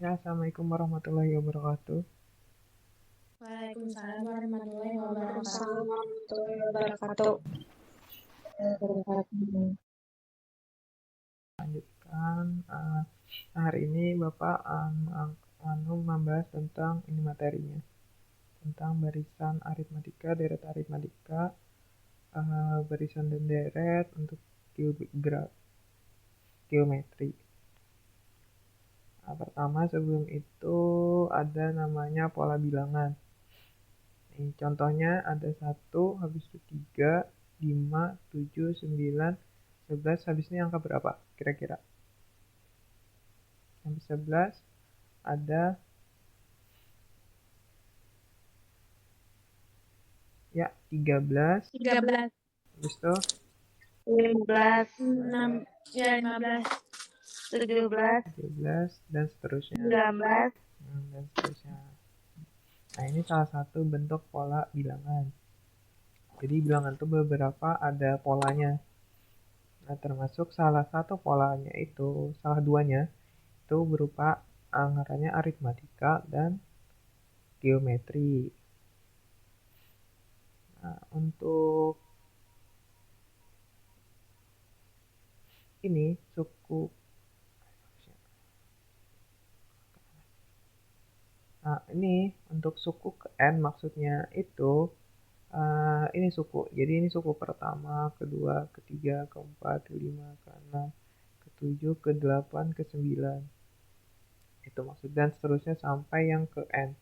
Ya, Assalamualaikum warahmatullahi wabarakatuh. Waalaikumsalam warahmatullahi wabarakatuh. Waalaikumsalam warahmatullahi wabarakatuh. Lanjutkan. Hari ini Bapak membahas tentang ini materinya, tentang barisan aritmatika, deret aritmatika, barisan dan deret untuk geometri. Nah, pertama sebelum itu ada namanya pola bilangan. Ini contohnya ada 1, habis itu 3, 5, 7, 9, 11, habis ini angka berapa kira-kira? Habis 11 ada ya 13, 13, habis itu 15, 6, ya 15, 17, 17 dan seterusnya. 19. Dan seterusnya. Nah, ini salah satu bentuk pola bilangan. Jadi bilangan itu beberapa ada polanya. Nah, termasuk salah satu polanya itu, salah duanya itu berupa anggarannya aritmatika dan geometri. Nah, untuk ini suku. Nah, ini untuk suku ke N maksudnya itu ini suku. Jadi ini suku pertama, kedua, ketiga, keempat, kelima, keenam, ketujuh, kedelapan, ke-9. Itu maksud dan seterusnya sampai yang ke N.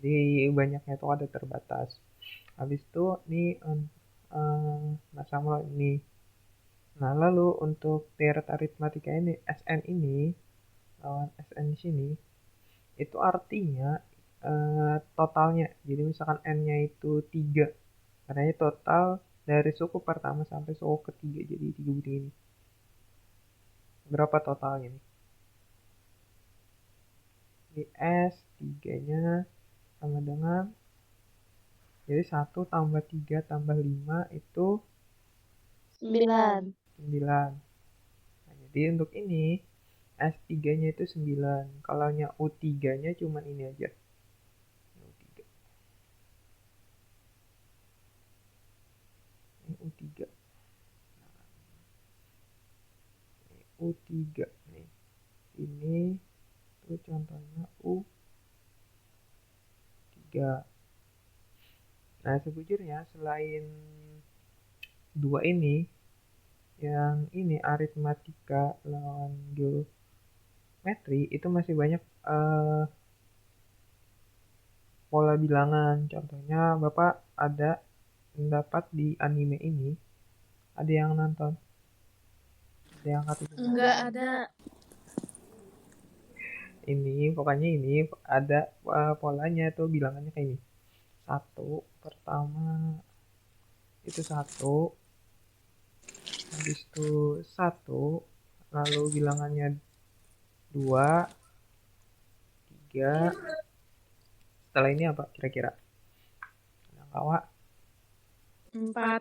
Jadi banyaknya itu ada terbatas. Habis itu ini sama ini. Nah, lalu untuk deret aritmatika ini Sn ini lawan Sn di sini itu artinya totalnya. Jadi misalkan N-nya itu 3. Karena ini total dari suku pertama sampai suku ketiga. Jadi 3 begini. Berapa totalnya nih? Di S 3-nya sama dengan, jadi 1 tambah 3 tambah 5 itu 9. 9. Nah, jadi untuk ini S3-nya itu 9. Kalau U3-nya cuman ini aja. U3. Ini U3. U3 nih. Ini tuh contohnya U3. Nah, sejujurnya selain dua ini, yang ini aritmatika lawan geometri itu masih banyak pola bilangan. Contohnya Bapak ada mendapat di anime ini, ada yang nonton? Ada yang angkat tangan? enggak ada. Ini pokoknya ini ada polanya tuh bilangannya kayak ini. 1 pertama itu 1, habis itu 1, lalu bilangannya 2, 3, setelah ini apa kira-kira? Yang kawa 4,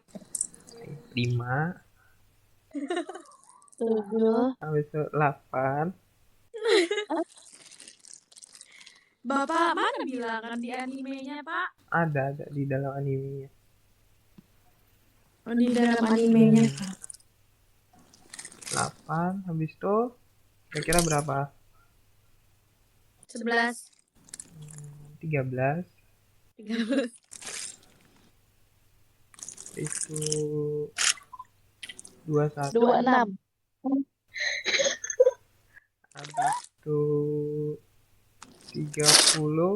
5, 7. habis itu 8. Bapak mana bilangan di animenya, Pak? Ada di dalam animenya. Oh, di dalam animenya, Pak. 8, habis itu kira-kira berapa? 11, 13, 13, itu 21, 26. habis itu 34.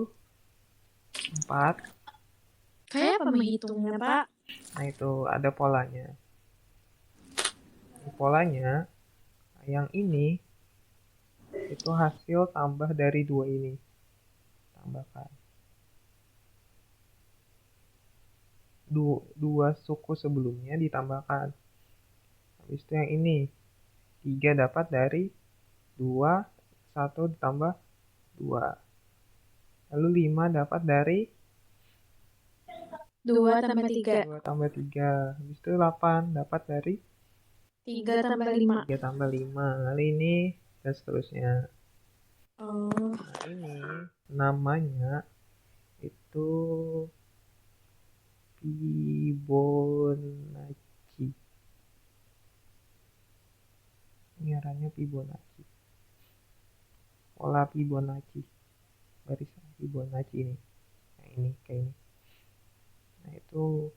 Kayak apa menghitungnya, Pak? Nah, itu ada polanya. Polanya yang ini itu hasil tambah dari dua ini. Tambahkan dua suku sebelumnya ditambahkan. Habis itu yang ini 3 dapat dari 2, 1 ditambah 2. Lalu 5 dapat dari 2 tambah 3, 2 tambah 3. Habis itu 8 dapat dari 3 tambah 5. 3 tambah 5. Lalu ini dan seterusnya. Oh. Nah, ini namanya itu Fibonacci. Ini Fibonacci. Pola Fibonacci. Barisan Fibonacci ini. Nah, ini kayak ini. Nah, itu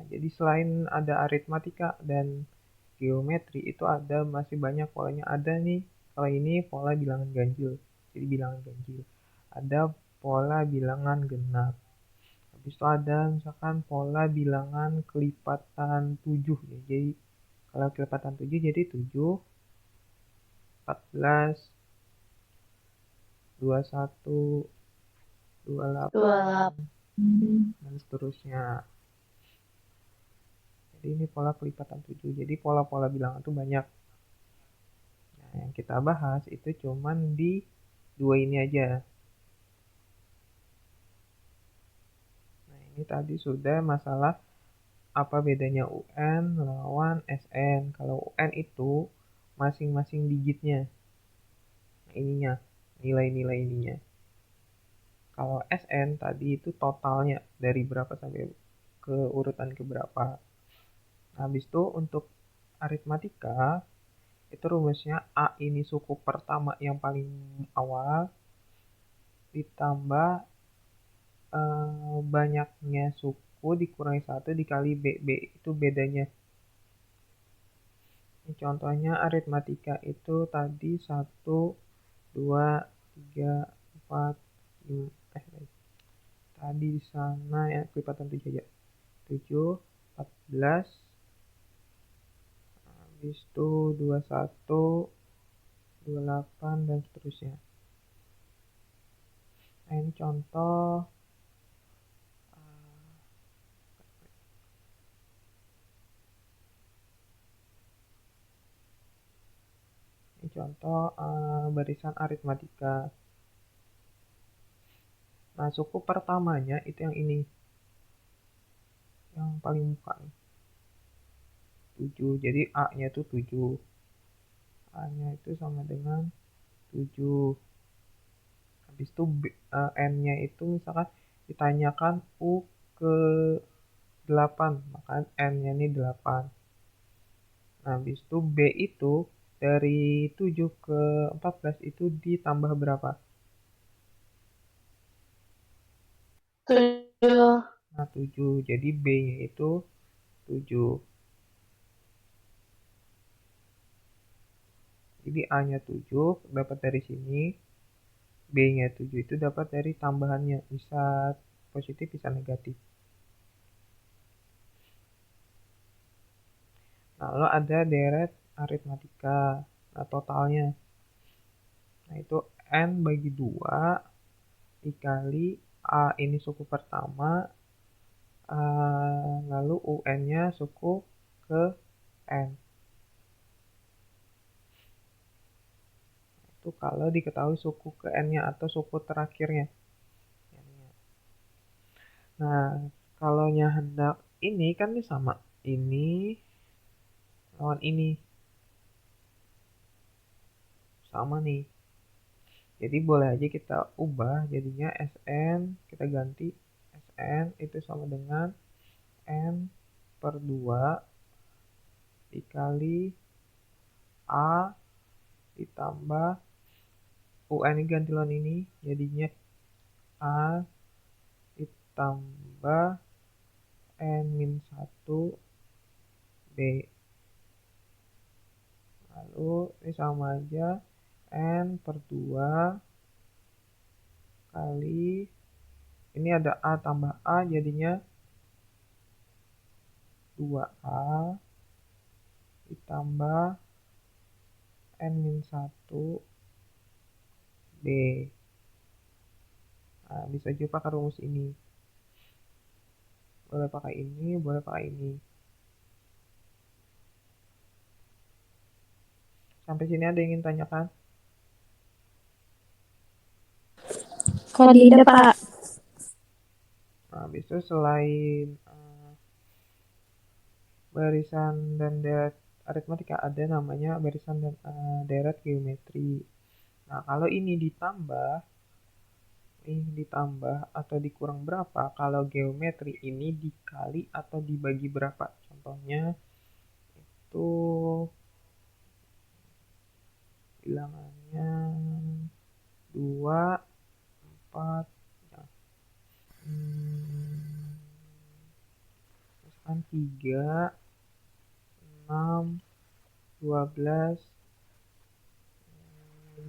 jadi selain ada aritmatika dan geometri itu ada masih banyak polanya. Ada nih, kalau ini pola bilangan ganjil. Jadi bilangan ganjil. Ada pola bilangan genap. Habis itu ada misalkan pola bilangan kelipatan 7 ya. Jadi kalau kelipatan 7 jadi 7, 14, 21, 28, 28. dan seterusnya. Jadi ini pola kelipatan 7. Jadi pola-pola bilangan itu banyak. Nah, yang kita bahas itu cuman di dua ini aja. Nah, ini tadi sudah masalah apa bedanya UN lawan SN. Kalau UN itu masing-masing digitnya. Nah, ininya, nilai-nilai ininya. Kalau SN tadi itu totalnya dari berapa sampai ke urutan ke berapa. Habis itu untuk aritmatika itu rumusnya A ini suku pertama yang paling awal ditambah banyaknya suku dikurangi 1 dikali B. B itu bedanya. Ini contohnya aritmatika itu tadi 1, 2, 3, 4, 5, tadi di sana ya kelipatan 7 aja. 7, 14, habis itu 21, 28, dan seterusnya. Nah, ini contoh. Ini contoh barisan aritmatika. Nah, suku pertamanya itu yang ini. Yang paling muka nih. 7. Jadi A-nya itu 7. A-nya itu sama dengan 7. Habis itu N-nya itu misalkan ditanyakan U ke 8. Maka N-nya ini 8. Nah, habis itu B itu dari 7 ke 14 itu ditambah berapa? 7. Nah, 7. Jadi B-nya itu 7. Jadi A-nya 7 dapat dari sini. B-nya 7 itu dapat dari tambahannya. Bisa positif, bisa negatif. Nah, lalu ada deret aritmatika. Nah, totalnya. Nah, itu N bagi 2 dikali A ini suku pertama. Lalu UN-nya suku ke N. Itu kalau diketahui suku ke N-nya atau suku terakhirnya. Nah, kalau hendak ini kan ini sama. Ini lawan ini. Sama nih. Jadi boleh aja kita ubah jadinya SN, kita ganti SN itu sama dengan N per 2 dikali A ditambah UN ini ganti lawan ini jadinya A ditambah N-1 B. Lalu ini sama aja N per 2 kali ini ada A tambah A jadinya 2A ditambah N-1 B. Nah, bisa juga pakai rumus ini. Boleh pakai ini, boleh pakai ini. Sampai sini ada yang ingin tanyakan? Kalau tidak, Pak. Nah, habis itu selain barisan dan deret aritmatika ada namanya barisan dan deret geometri. Nah, kalau ini ditambah atau dikurang berapa kalau geometri ini dikali atau dibagi berapa? Contohnya itu bilangannya 2, 4, ya. Misalkan 3, 6, 12,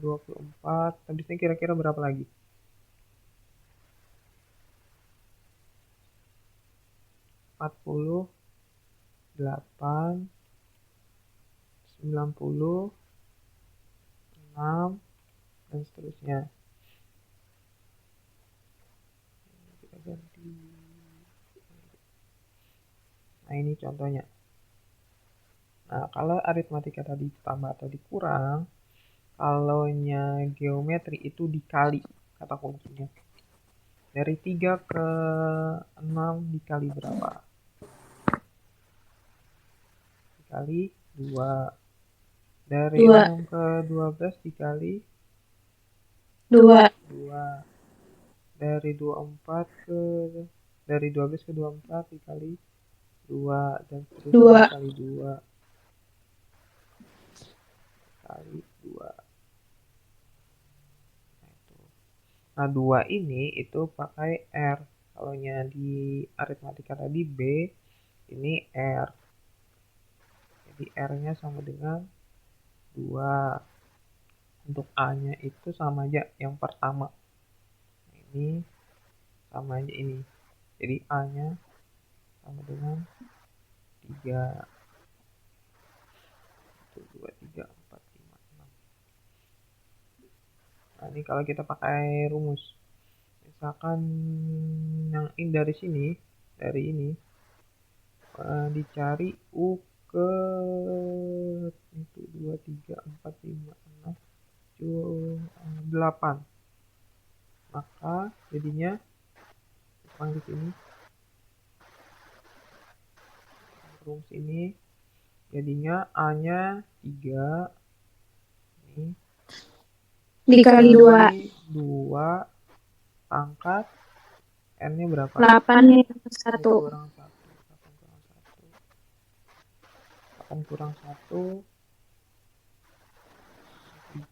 24, habisnya kira-kira berapa lagi? 40, 8, 90, 6, dan seterusnya. Kita ganti. Nah, ini contohnya. Nah, kalau aritmatika tadi ditambah atau dikurang, kalaunya geometri itu dikali, kata kuncinya. Dari 3 ke 6 dikali berapa? Dikali 2. Dari 2. 6 ke 12 dikali 2. 2. Dari 24 ke dari 12 ke 24 dikali 2 dan seterusnya 2. dikali 2 kali 2. Nah, 2 ini itu pakai R. Kalau di aritmatika tadi B, ini R. Jadi R-nya sama dengan 2. Untuk A-nya itu sama aja yang pertama. Nah, ini sama aja ini. Jadi A-nya sama dengan 3. 1, 2, 3, 4, 5, 6. Nah, ini kalau kita pakai rumus. Misalkan yang ini dari sini, dari ini, dicari U ke itu 2, 3, 4, 5, 6, 7, 8. Maka jadinya di sini rumus ini jadinya A-nya 3 ini Dikali 2. 2 pangkat N-nya berapa? 8 -1. Kurang 1. 8 kurang 1.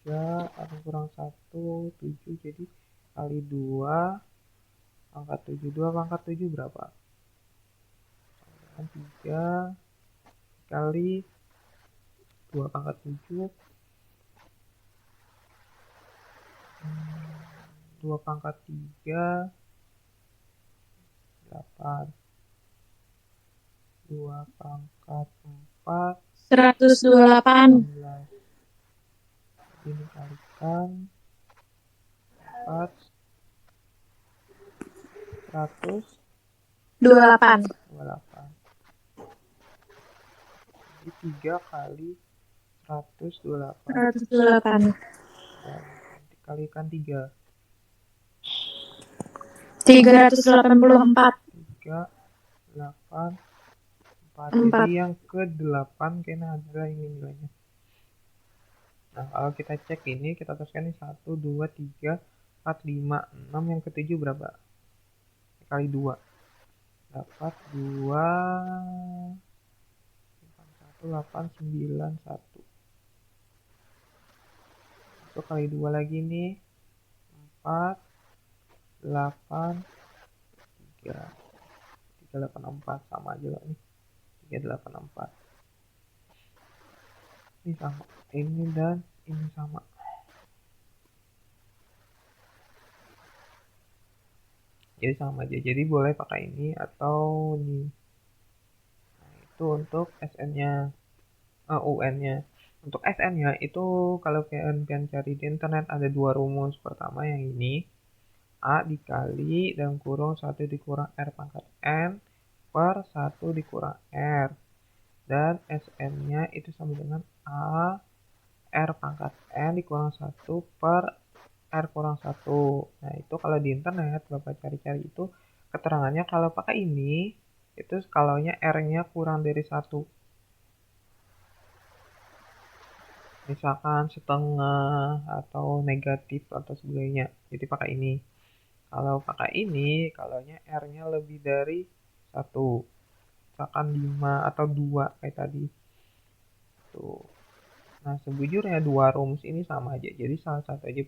3, 8 kurang 1, 7. Jadi kali 2 pangkat 7. 2 pangkat 7 berapa? 3 kali 2 pangkat 7. 2 pangkat 3, 8. 2 pangkat 4, 128. 16. Ini kalikan 4, 28. 128. Jadi 3 kali 128. 128. Dan dikalikan 3. 384. 3, 8, 4. 4. Jadi yang ke-8 kayaknya adalah ini nilainya. Nah, kalau kita cek ini, kita tuliskan ini 1, 2, 3, 4, 5, 6. Yang ke-7 berapa? Kali 2. Dapat 2, 1, 8, 9, 1. Itu kali 2 lagi nih. 4, 8, 3. 384 sama aja lah nih. 384. Ini sama. Ini dan ini sama. Jadi sama aja. Jadi boleh pakai ini atau ini. Nah, itu untuk SN-nya. UN-nya. Untuk SN-nya itu kalau kalian cari di internet ada 2 rumus. Pertama yang ini. A dikali dalam kurung 1 dikurang R pangkat N per 1 dikurang R. Dan SN-nya itu sama dengan A R pangkat N dikurang 1 per R kurang 1. Nah, itu kalau di internet Bapak cari-cari itu keterangannya kalau pakai ini itu skalanya R-nya kurang dari 1. Misalkan setengah atau negatif atau sebagainya. Jadi pakai ini. Kalau pakai ini, kalaunya R-nya lebih dari 1. Misalkan 5 atau 2 kayak tadi. Tuh. Nah, sejujurnya dua rumus ini sama aja. Jadi salah satu aja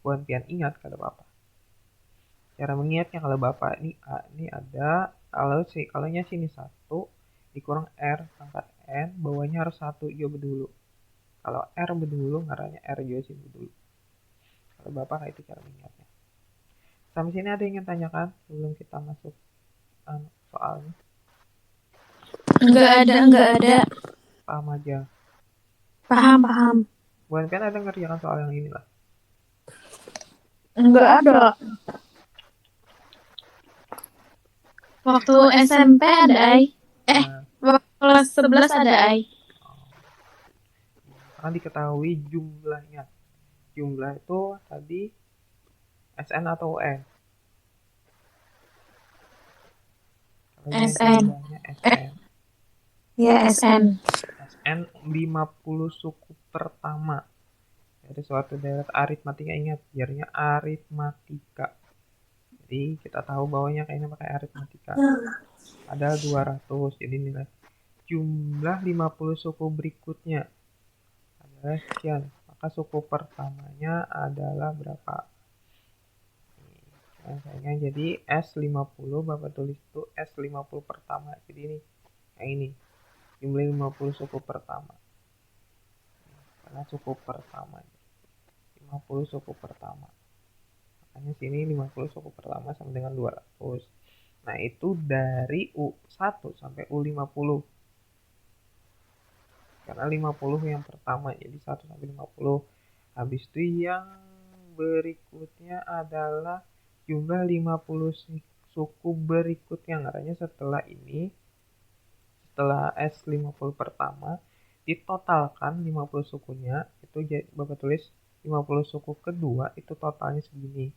buat pian ingat kata Bapak. Cara mengingatnya kalau Bapak ini ada kalaunya sini 1 dikurang R pangkat N, bawahnya harus 1 juga dulu. Kalau R dulu, ngaranya R juga sih dulu. Kalau Bapak kayak itu cara mengingatnya. Sampai sini ada yang ingin tanyakan sebelum kita masuk soalnya? Enggak ada. Paham aja. Paham. Bukan kan ada ngerjakan soal yang ini lah. Enggak ada. Waktu SMP ada, Ai. Nah, Waktu kelas 11 ada, Ai. karena diketahui jumlahnya. Jumlah itu tadi SN atau UN? Kalau SN. jumlahnya SN. Ya, SN. SN 50 suku pertama. Dari suatu deret aritmatika, ingat, biarnya aritmatika. Jadi kita tahu bawahnya kayaknya pakai aritmatika. Ada 200, jadi nilai jumlah 50 suku berikutnya adalah sekian. Maka suku pertamanya adalah berapa? Nah, kayaknya jadi S50, Bapak tulis itu S50 pertama. Jadi ini yang ini, jumlah 50 suku pertama. Karena suku pertama. 50 suku pertama. Makanya sini 50 suku pertama sama dengan 200. Nah, itu dari U1 sampai U50. Karena 50 yang pertama, jadi 1 sampai 50. Habis itu yang berikutnya adalah jumlah 50 suku berikutnya. Ngaranya setelah ini, setelah S50 pertama, ditotalkan 50 sukunya, itu Bapak tulis 50 suku kedua, itu totalnya segini.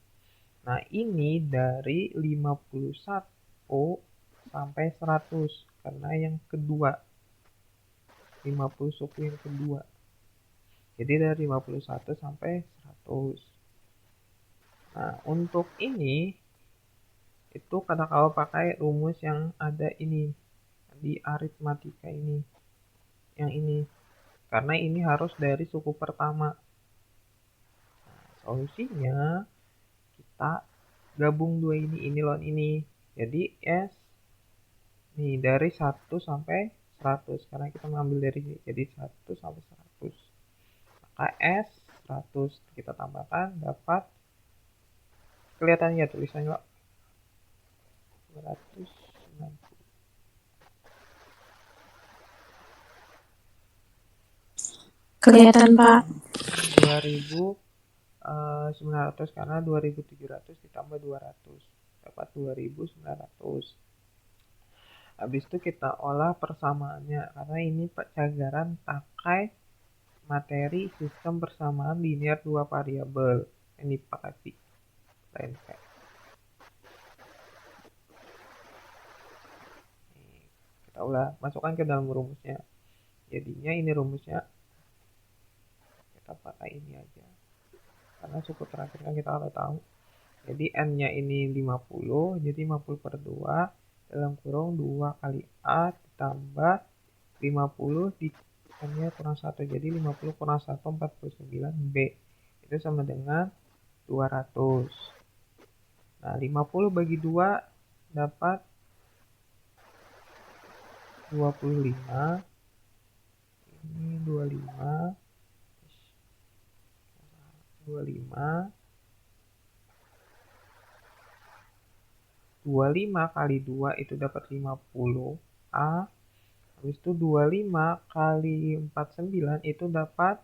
Nah, ini dari 51 sampai 100, karena yang kedua. 50 suku yang kedua. Jadi dari 51 sampai 100. Nah, untuk ini, itu kata kalau pakai rumus yang ada ini. Di aritmatika ini. Yang ini. Karena ini harus dari suku pertama. Nah, solusinya, kita gabung dua ini lawan ini. Jadi S nih dari 1 sampai 100 karena kita mengambil dari sini. Jadi 1 sampai 100. Maka S 100 kita tambahkan dapat kelihatannya tulisannya 290. Kelihatan, Pak. 2900 karena 2700 ditambah 200 dapat 2900. Habis itu kita olah persamaannya karena ini pelajaran pakai materi sistem persamaan linear dua variabel. Ini pakai lain kayak. Kita ulah masukkan ke dalam rumusnya. Jadinya ini rumusnya kita pakai ini aja. Karena suku terakhir kan kita udah tahu. Jadi N-nya ini 50, jadi 50 per 2 dalam kurung 2 kali A ditambah 50 di N-nya kurang 1. Jadi 50 kurang 1, 49 B. Itu sama dengan 200. Nah, 50 bagi 2 dapat 25. Ini 25. 25 kali 2 itu dapat 50 A. Habis itu 25 kali 49 itu dapat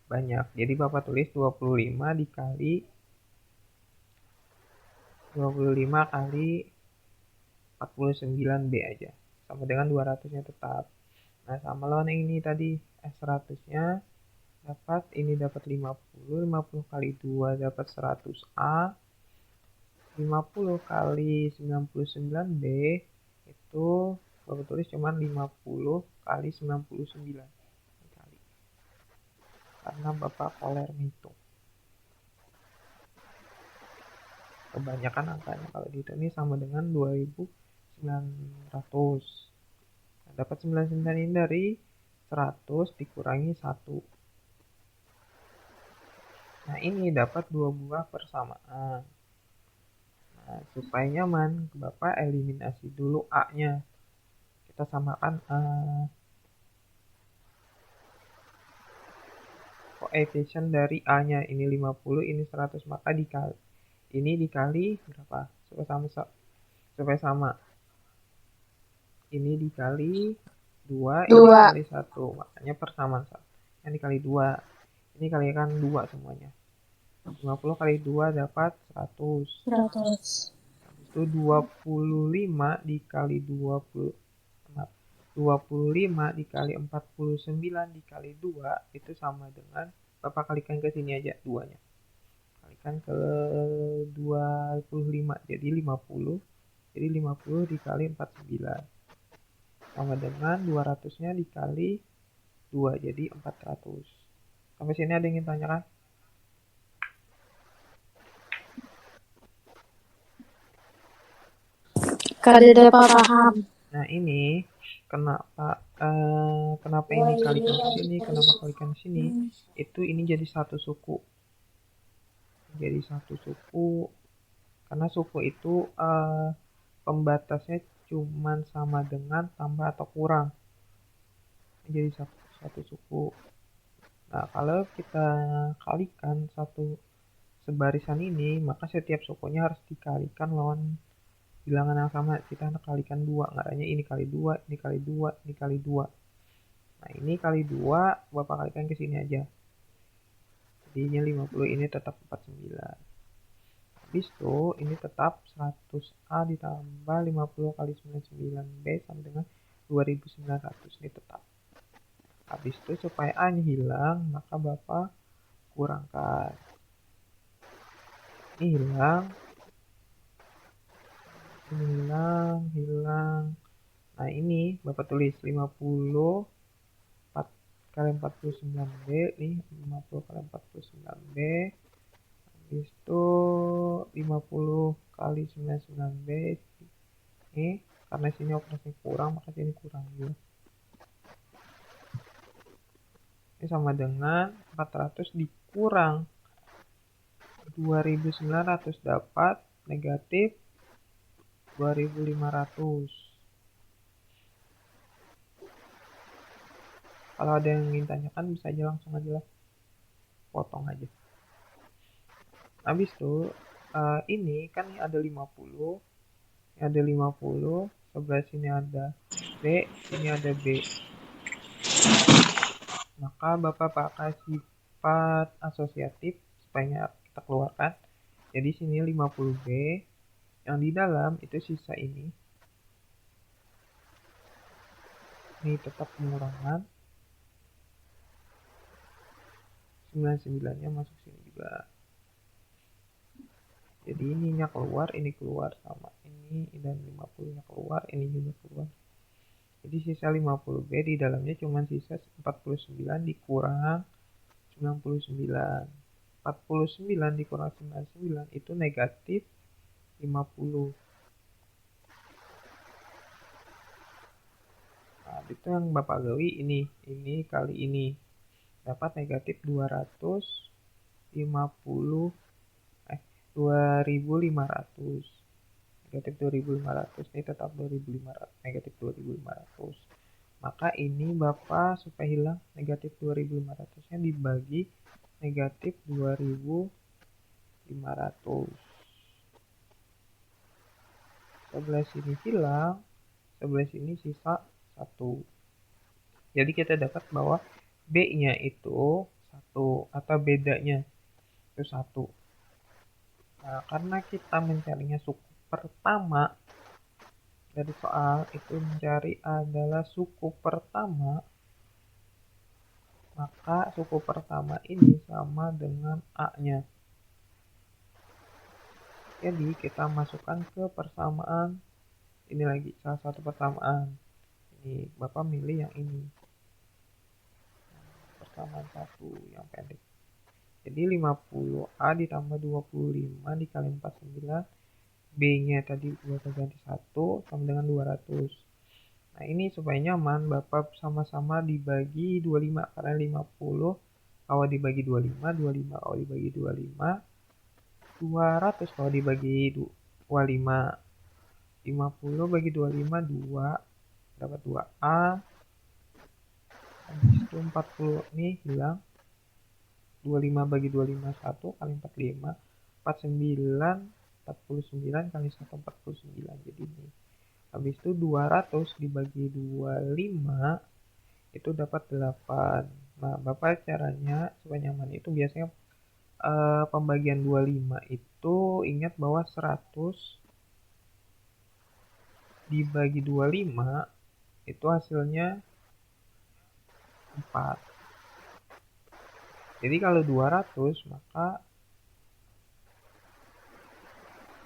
banyak. Jadi Bapak tulis 25 dikali 25 kali 49 B aja. Sama dengan 200-nya tetap. Nah, sama lawan yang ini tadi S100-nya dapat ini dapat 50. 50 kali 2 dapat 100 A. 50 kali 99 B itu Bapak tulis cuma 50 kali 99 kali. karena Bapak koler ngitung. Kebanyakan angkanya kalau dihitung ini sama dengan 2.900. Nah, dapat 99 ini dari 100 dikurangi 1. Nah, ini dapat 2 buah persamaan. Nah, supaya nyaman, Bapak eliminasi dulu A-nya. Kita samakan koefisien dari A-nya. Ini 50, ini 100, maka dikali. Ini dikali berapa? Supaya sama. Ini dikali 2, ini dikali 1. Makanya persamaan 1. Yang dikali 2. Ini kalikan 2 semuanya. 50 kali 2 dapat 100. Habis itu 25 dikali 20. 25 dikali 49 dikali 2 itu sama dengan, Bapak kalikan ke sini aja 2-nya. Kalikan ke 25 jadi 50. Jadi 50 dikali 49 sama dengan 200-nya dikali 2 jadi 400. Sampai sini ada yang ingin tanyakan? Kada paham. Nah, ini kenapa ini kalikan ke sini, kenapa kalikan ke sini? Itu ini jadi satu suku. Jadi satu suku karena suku itu pembatasnya cuman sama dengan tambah atau kurang. Jadi satu suku. Nah, kalau kita kalikan satu sebarisan ini, maka setiap sukunya harus dikalikan lawan bilangan yang sama. Kita kalikan 2, ngaranya ini kali 2, ini kali 2, ini kali 2. Nah, ini kali 2, Bapak kalikan ke sini aja. Jadinya 50, ini tetap 49. Habis itu, ini tetap 100A ditambah 50 kali 99B sama dengan 2900. Ini tetap. Habis itu, supaya A-nya hilang, maka Bapak kurangkan. Ini hilang. Hilang. Nah, ini Bapak tulis 50 kali 49B, nih 50 kali 49B. Habis itu 50 kali 99B. Ini karena sini operasi kurang, maka sini kurang juga. Ini sama dengan 400 dikurang 2900 dapat negatif 2500. Kalau ada yang ingin tanyakan bisa aja langsung aja lah, potong aja. Habis itu ini kan ada 50, ini ada 50, sebelah sini ada B, sini ada B. Maka Bapak pakai sifat asosiatif supaya kita keluarkan. Jadi sini 50B, yang di dalam itu sisa ini. Ini tetap pengurangan. 99-nya masuk sini juga. Jadi ininya keluar, ini keluar sama ini, dan 50-nya keluar, ini juga keluar. Jadi sisa 50B di dalamnya cuma sisa 49 dikurang 99. 49 dikurang 99 itu negatif 50. Nah, itu yang Bapak gawi ini kali ini. Dapat negatif 250, 2500. Negatif 2500, ini tetap 2500, negatif 2500. Maka ini Bapak supaya hilang negatif 2500-nya dibagi negatif 2500. Sebelah sini hilang, sebelah sini sisa 1. Jadi kita dapat bahwa B-nya itu 1 atau bedanya itu 1. Nah, karena kita mencarinya suku pertama dari soal itu mencari adalah suku pertama, maka suku pertama ini sama dengan A-nya. Jadi kita masukkan ke persamaan ini lagi, salah satu persamaan. Ini Bapak milih yang ini. persamaan 1 yang pendek. Jadi 50A ditambah 25 dikali 49, B-nya tadi Bapak ganti 1 sama dengan 200. Nah ini supaya nyaman, Bapak sama-sama dibagi 25, karena 50 kalau dibagi 25, 25 kalau dibagi 25, 200 kalau dibagi 25. 50 bagi 25, 2, dapat 2A. Habis itu 40 nih hilang. 25 bagi 25, 1 kali 45, 49, 49 kali 1, 49. Jadi ini. Habis itu 200 dibagi 25, itu dapat 8. Nah, Bapak caranya supaya nyaman itu biasanya pembagian 25 itu ingat bahwa 100 dibagi 25 itu hasilnya 4. Jadi kalau 200 maka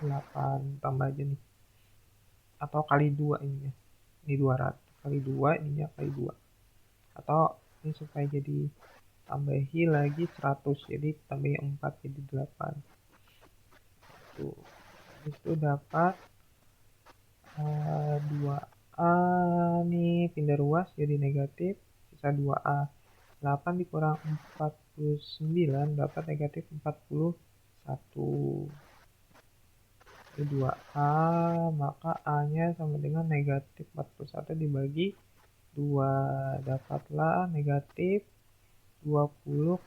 8 tambah aja nih. Atau kali 2 ininya. Ini 200 kali 2, ininya kali 2. Atau ini supaya jadi tambahi lagi 100, jadi tambahi 4 jadi 8. Tuh. Habis itu dapat 2A nih pindah ruas jadi negatif, sisa 2A. 8 dikurang 49 dapat negatif 41. Ini 2A, maka A-nya sama dengan negatif 41 dibagi 2. Dapatlah negatif 20,5.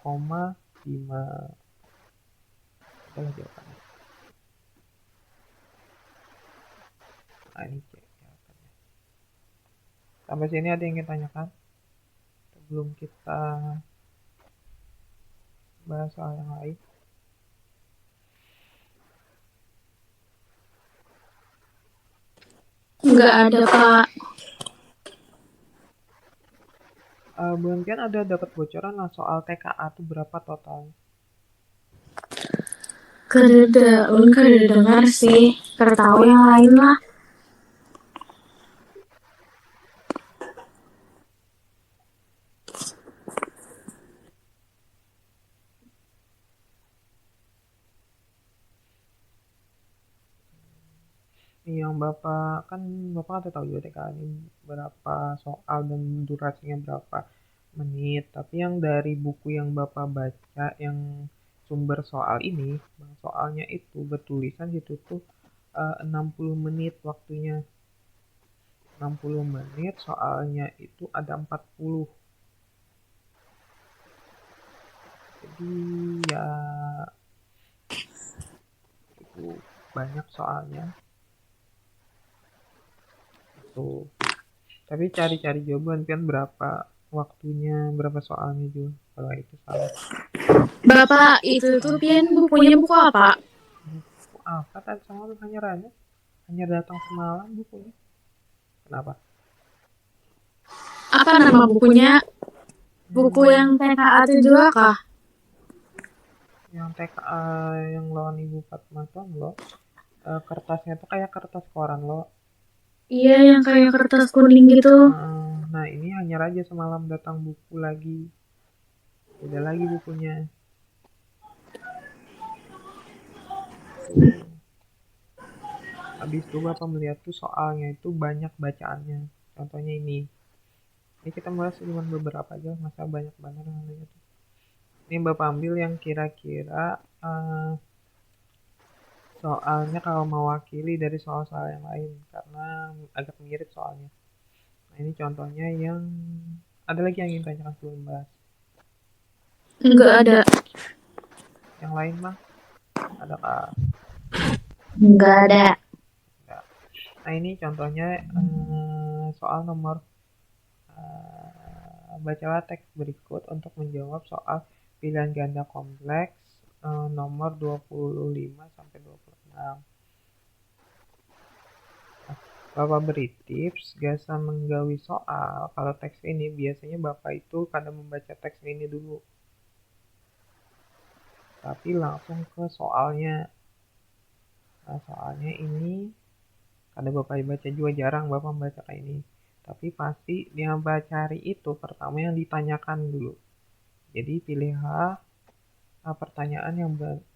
Itulah jawabannya. Nah ini cek jawabannya. Sampai sini ada yang ingin tanyakan? Sebelum kita bahas soal yang lain. Nggak ada, Pak. Bu Impian ada dapat bocoran lah soal TKA itu berapa total? Ulun kada dengar sih. Kada tahu yang lain lah. Nih yang Bapak ada tahu juga TKA ini berapa soal dan durasinya berapa menit. Tapi yang dari buku yang Bapak baca yang sumber soal ini, soalnya itu bertulisan situ tuh 60 menit waktunya. 60 menit soalnya itu ada 40. Jadi ya itu banyak soalnya. Tuh. Tapi cari-cari jawaban kan berapa waktunya, berapa soalnya juga. Kalau itu salah. Bapak, itu tuh pian bukunya buku apa? Buku apa tadi sama lu hanya datang semalam bukunya. Kenapa? Apa nama bukunya? Buku yang TKA itu juga kah? Yang TKA yang lawan Ibu Fatma tuh lo. Kertasnya tuh kayak kertas koran lo. Iya, yang kayak kertas kuning gitu. Nah ini hanya Raja Semalam datang buku lagi. Beda lagi bukunya. Tuh. Habis itu Bapak melihat tuh soalnya itu banyak bacaannya. Contohnya ini. Ini kita bahas cuma beberapa aja, masa banyak banget yang nanya tuh. Ini Bapak ambil yang kira-kira soalnya kalau mewakili dari soal-soal yang lain karena agak mirip soalnya. Nah ini contohnya yang ada lagi yang ingin tanyakan sebelum bahas. Enggak ada. Yang lain mah adakah? Enggak ada. Enggak. Nah ini contohnya soal nomor bacalah teks berikut untuk menjawab soal pilihan ganda kompleks nomor 25 sampai 26. Bapak beri tips gasa menggawi soal. Kalau teks ini biasanya Bapak itu kadang membaca teks ini dulu. Tapi langsung ke soalnya. Nah, soalnya ini kadang Bapak baca juga jarang Bapak membaca kayak ini. Tapi pasti yang Bapak cari itu pertama yang ditanyakan dulu. Jadi pilihlah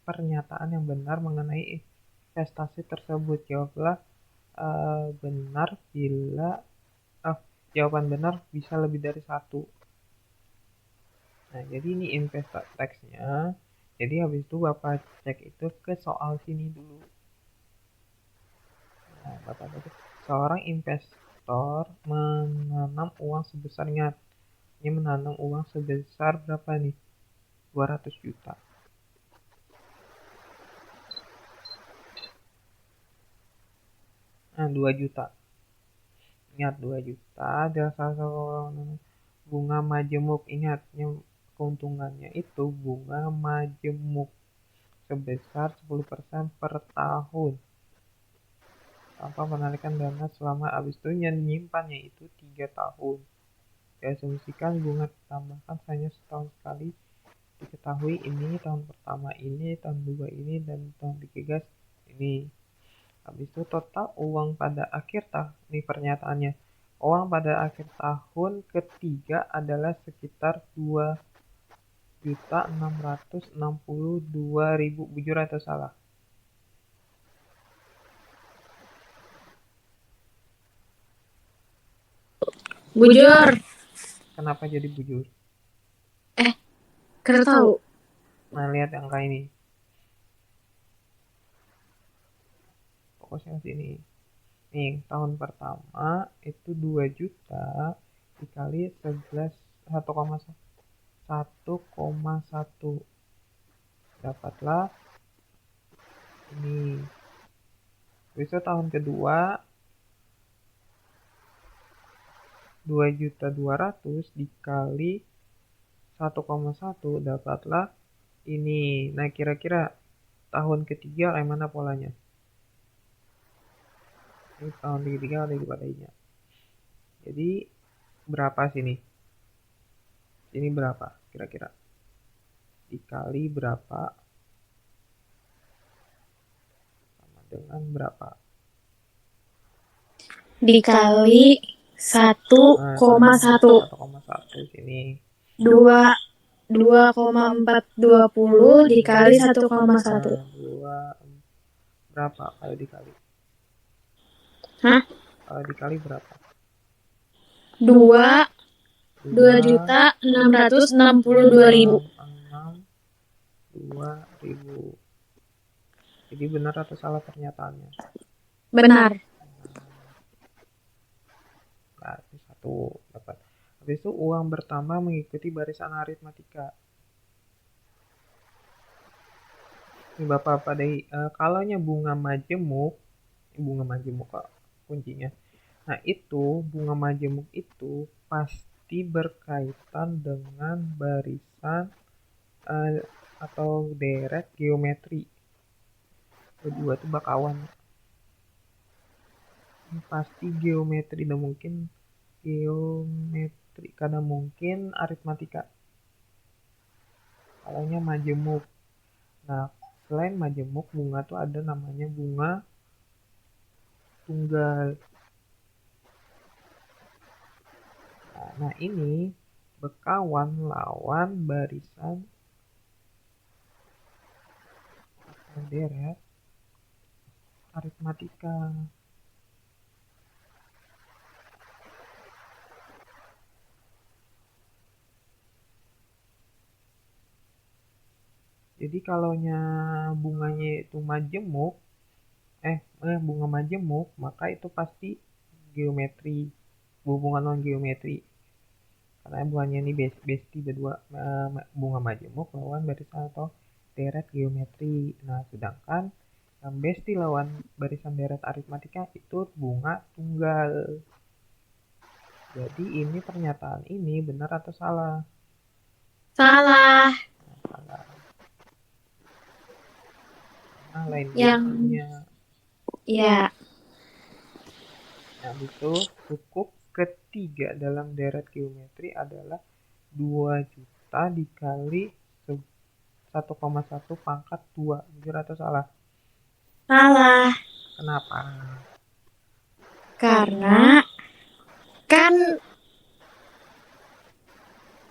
pernyataan yang benar mengenai investasi tersebut. Jawablah benar bila jawaban benar bisa lebih dari satu. Nah, jadi ini investasi teksnya. Jadi habis itu Bapak cek itu ke soal sini dulu. Nah, Bapak cek seorang investor menanam uang sebesar, ingat, ini menanam uang sebesar berapa nih? 200 juta. Nah, 2 juta. Ingat, 2 juta adalah salah satu bunga majemuk. Ingat, keuntungannya itu bunga majemuk sebesar 10% per tahun tanpa menarikan dana selama habis itu nyimpannya itu 3 tahun. Diasumsikan bunga ditambahkan hanya setahun sekali. Diketahui ini tahun pertama ini, tahun kedua ini, dan tahun ketiga ini. Habis itu total uang pada akhir tahun, ini pernyataannya. Uang pada akhir tahun ketiga adalah sekitar 2.662.000. Bujur atau salah? Bujur. Kenapa jadi bujur? Kira tahu. Nah, lihat angka ini. Fokusnya ke sini. Nih, tahun pertama itu 2 juta dikali 11 1,1 dapatlah ini. Besok tahun kedua 2.200.000 dikali 1,1 dapatlah ini. Nah, kira-kira tahun ketiga yang mana polanya? Ini tahun ketiga ada di padanya. Jadi berapa sini? Ini berapa kira-kira? Dikali berapa sama dengan berapa? Dikali 1,1. 1,1 sini. 2,420 dikali 1,1. 2 berapa kalau dikali? Hah? Kalau dikali berapa? 2.662.000. 2.662.000. Jadi benar atau salah pernyataannya? Benar. Nah, ini satu dapat. Habis itu uang bertambah mengikuti barisan aritmatika. Ini Bapak padai kalaunya bunga majemuk kok kuncinya. Nah, itu bunga majemuk itu pasti berkaitan dengan barisan atau deret geometri. Kedua itu bakawan. Ini pasti geometri, dan mungkin geometri karena mungkin aritmatika. Kalaunya majemuk. Nah, selain majemuk, bunga tuh ada namanya bunga tunggal. Nah, ini bekawan lawan barisan deret aritmatika. Jadi kalaunya bunganya itu majemuk, bunga majemuk, maka itu pasti geometri, hubungan non geometri. Karena bunganya ini besti berdua, bunga majemuk lawan barisan atau deret geometri. Nah, sedangkan yang besti lawan barisan deret aritmatika itu bunga tunggal. Jadi ini pernyataan ini benar atau salah? Salah. Nah, salah. Nah, lain Yang bestinya. ya. Nah, itu cukup ketiga dalam deret geometri adalah 2 juta dikali 1,1 pangkat 2. Benar atau salah? Salah. Kenapa? Karena kan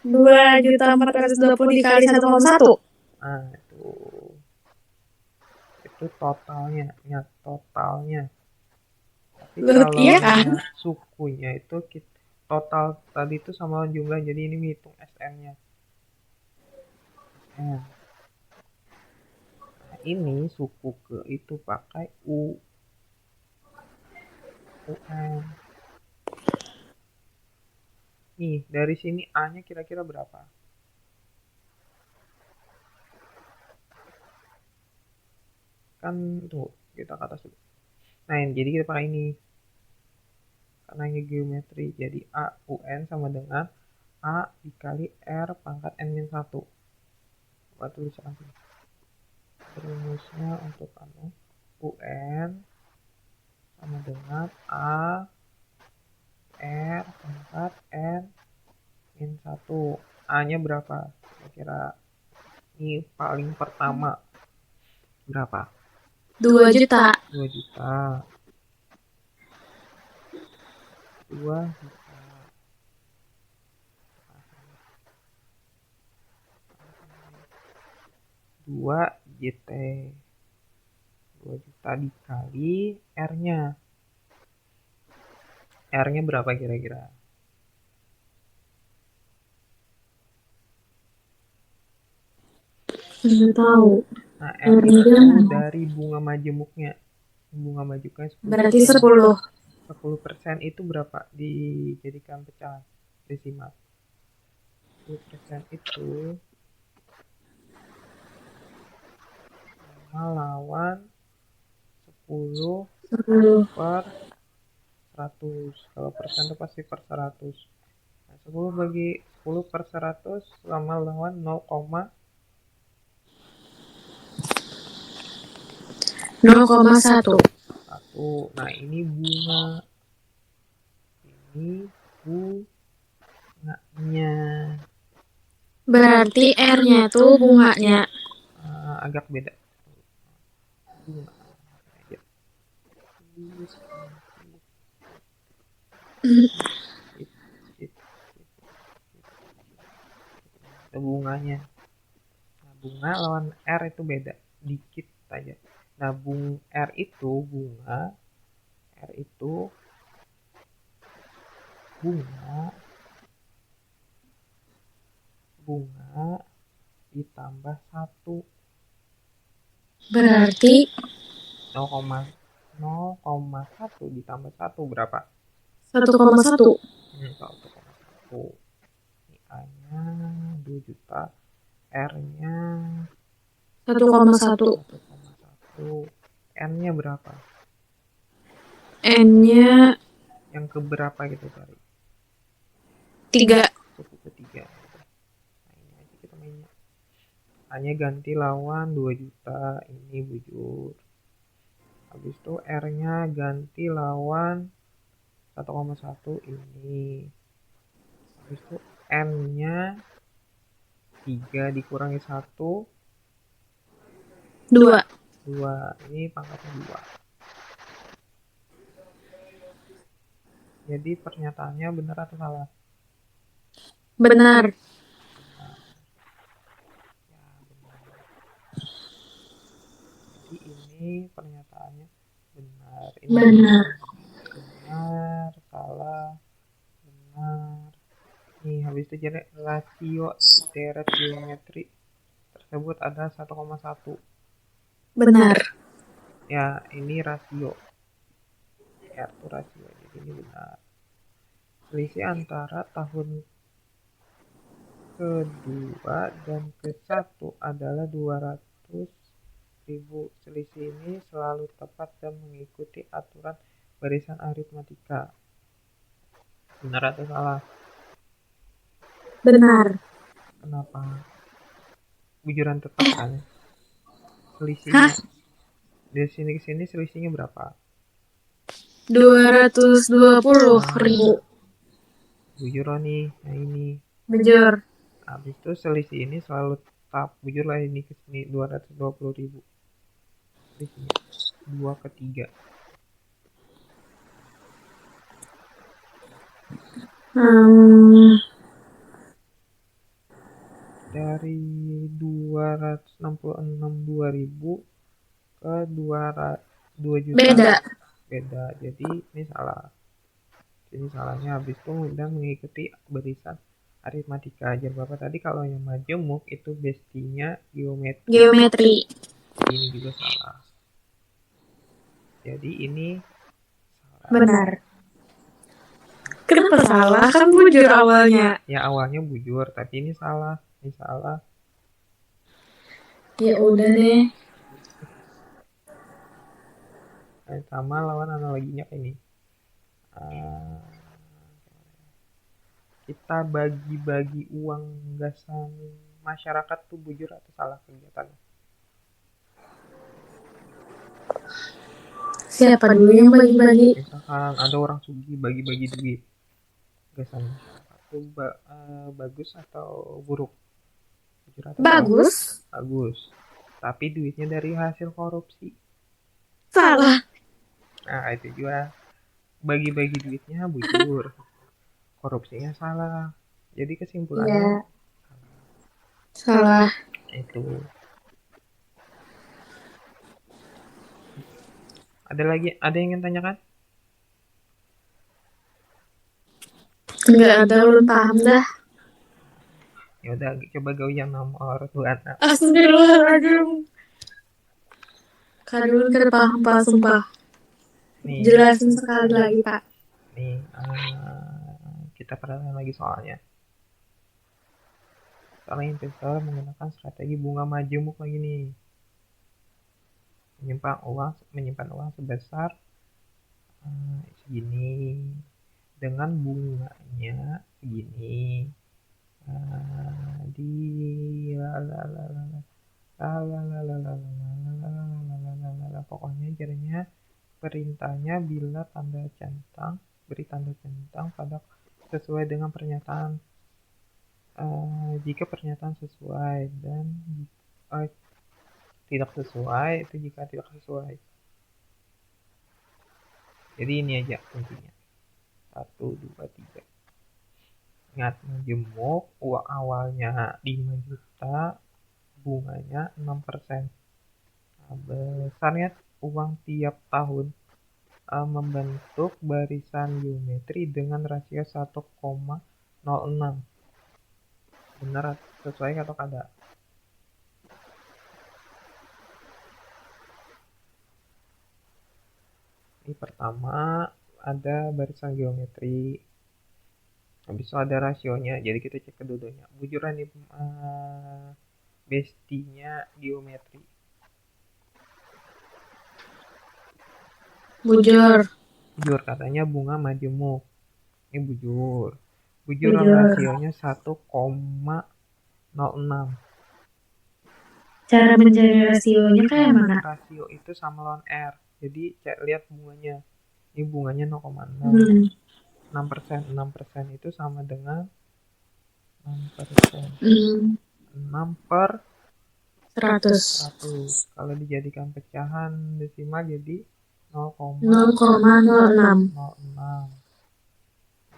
2.420.000 dikali 1,1. Nah, itu totalnya, ya totalnya. Tapi kalau Iya kan? sukunya itu total tadi itu sama jumlah, jadi ini menghitung SN-nya. SN. Nah, ini suku ke itu pakai UN. Nih, dari sini A-nya kira-kira berapa? Kan tuh, kita ke atas dulu. Nah, jadi kita pakai ini. Karena ini geometri, jadi A UN sama dengan A dikali R pangkat N-1. Buat tulisan sini. Rumusnya untuk UN sama dengan A R pangkat N-1. A-nya berapa? Kira-kira ini paling pertama berapa? 2 juta. 2 juta. 2 juta. 2 JT. 2 juta dikali R-nya. R-nya berapa kira-kira? Nggak tahu. Nah, R itu dari bunga majemuknya. Bunga majemuknya 10%. Berarti 10. 10% itu berapa? Dijadikan pecahan desimal. 10% itu sama lawan 10 per 100. Kalau persen itu pasti per 100. Nah, 10 bagi 10 per 100 sama lawan 0,1. 1. Nah, ini bunga. Ini bunganya. Berarti R-nya tuh bunganya. Agak beda. Bunga. Bunganya. Nah, bunga lawan R itu beda dikit aja. Nah, R itu bunga ditambah 1. Berarti 0,1 ditambah 1 berapa? 1,1. 1,1. Ini A-nya 2 juta, R-nya 1,1. 1,1. N-nya berapa? N-nya Yang keberapa gitu cari? 3. Suku ketiga. Nah, ini aja kita mainnya. A-nya ganti lawan 2 juta, ini bujur. Habis itu R-nya ganti lawan 1,1 ini. Habis itu N-nya 3 dikurangi 1, 2. 2. Ini pangkatnya 2. Jadi pernyataannya benar atau salah? Benar. Ya, benar. Jadi ini pernyataannya benar. Ini Benar. benar, salah, benar. Nih, habis itu jadi rasio deret geometri tersebut ada 1,1. Benar. Ya, ini rasio. Ya, itu rasio. Jadi ini benar. Selisih antara tahun kedua dan ke-1 adalah 200.000. Selisih ini selalu tepat dan mengikuti aturan barisan aritmatika. Benar atau salah? Benar. Kenapa? Bujuran tetap kan? Selisihnya. Dari sini ke sini selisihnya berapa? 220.000. Bujur nih, nah ini. Bujur. Habis itu selisih ini selalu tetap. Bujur lah ini ke sini 220.000. Selisihnya 2 ke 3. dari 266.000 ke 2 juta. Beda. Beda. Jadi ini salah. Ini salahnya habis itu udah mengikuti barisan aritmatika. Ajar Bapak tadi kalau yang majemuk itu bestinya geometri. Geometri. Ini juga salah. Jadi ini salah. Benar. Kenapa salah? Kan bujur awalnya. Ya awalnya bujur, tapi ini salah. Ini salah. Ya udah deh. Sama lawan analoginya ini. Kita bagi-bagi uang gasan masyarakat tuh bujur atau salah kegiatannya? Siapa dulu yang bagi-bagi? Misalkan ada orang sugih bagi-bagi duit, gasan masyarakat tuh bagus atau buruk? Bujur atau salah? Bagus. Bagus. Tapi duitnya dari hasil korupsi. Salah. Nah itu juga bagi-bagi duitnya bujur, korupsinya salah. Jadi kesimpulannya Iya. Salah. itu. Ada lagi, ada yang ingin tanyakan? Enggak ada, belum paham dah. Ya udah, coba kau yang nomor 26. Astagfirullahaladzim. Kadun kada paham Pak, sumpah. Nih, Jelasin sekali lagi Pak. nih kita perhatikan lagi soalnya. Soalnya investor menggunakan strategi bunga majemuk lagi nih. Menyimpan uang sebesar segini dengan bunganya segini. Di pokoknya caranya perintahnya bila tanda centang beri tanda centang pada sesuai dengan pernyataan. Jika pernyataan sesuai dan tidak sesuai itu jika tidak sesuai. Jadi ini aja intinya 1, 2, 3. Ingat, majemuk uang awalnya 5 juta, bunganya 6%. Besarnya uang tiap tahun membentuk barisan geometri dengan rasio 1,06. Benar sesuai atau kada? Ini pertama ada barisan geometri, habis itu ada rasionya, jadi kita cek kedudukannya. Bujuran nih bestinya geometri. Bujur. Bujur katanya bunga majemuk. Ini bujur. Bujuran rasionya 1,06. Cara mencari rasionya kayak mana? Rasio itu sama lawan R. Jadi lihat bunganya. Ini bunganya 0,6. 6%. 6% itu sama dengan 6%. 6 per 100. Kalau dijadikan pecahan desimal jadi 0,06.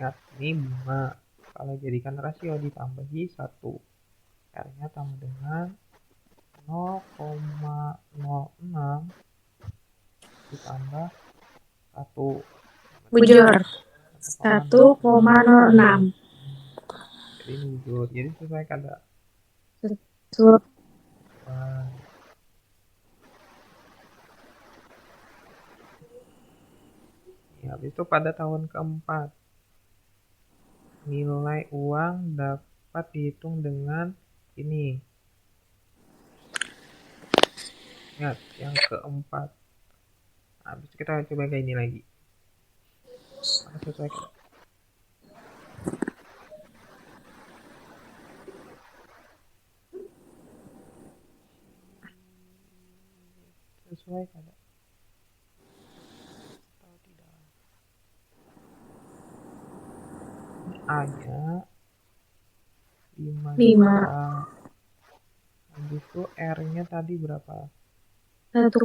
Ingat, ini bunga. Kalau jadikan rasio ditambahi 1. R-nya tambah dengan 0,06 ditambah 1. Bujur. 1,06. Jadi ini bujur. Jadi sesuai kada? Sesuai. Ya, habis itu pada tahun keempat nilai uang dapat dihitung dengan ini. Ingat, yang keempat. Habis itu kita coba kayak ini lagi. Sesuai kada? Sesuai kada? Atau tidak? Ini A-nya 5 juta. Habis itu R-nya tadi berapa? 1,06.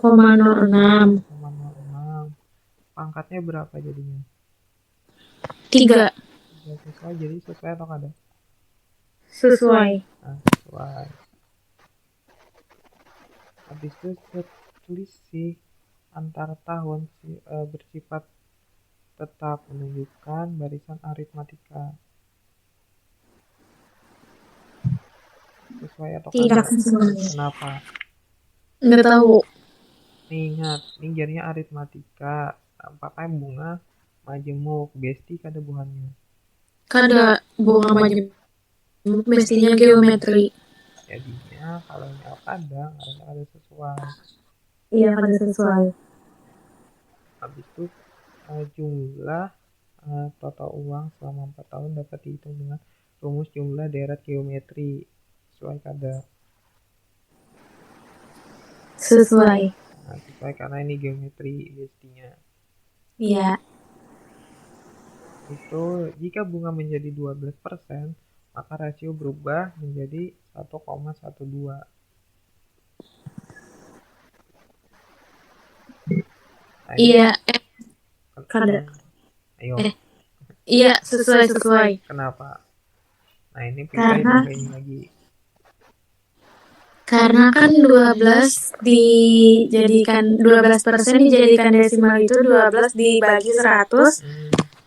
Pangkatnya berapa jadinya? 3. Sesuai, jadi sesuai atau kada? Sesuai. Nah, sesuai. sesuai. Habis itu selisih antar tahun bersifat tetap menunjukkan barisan aritmatika. Sesuai atau Tidak kagak? sesuai. Kenapa? Nggak tahu. Nih ingat, ini jadinya aritmatika. Pakai bunga majemuk, besti kada buhannya. Kada bunga majemuk mestinya geometri. Jadinya kalau nyawa kadang ada sesuai. Iya, kada sesuai. Habis itu jumlah total uang selama 4 tahun dapat dihitung dengan rumus jumlah deret geometri. Sesuai kada? Sesuai. Nah, sesuai karena ini geometri bestinya. Iya. Itu jika bunga menjadi 12%, maka rasio berubah menjadi 1,12. Nah, ini Iya. kan, Kada. ayo, Iya, sesuai. kenapa? Nah, ini pilih Karena pakai ini lagi. Karena kan 12% dijadikan desimal itu 12 dibagi 100,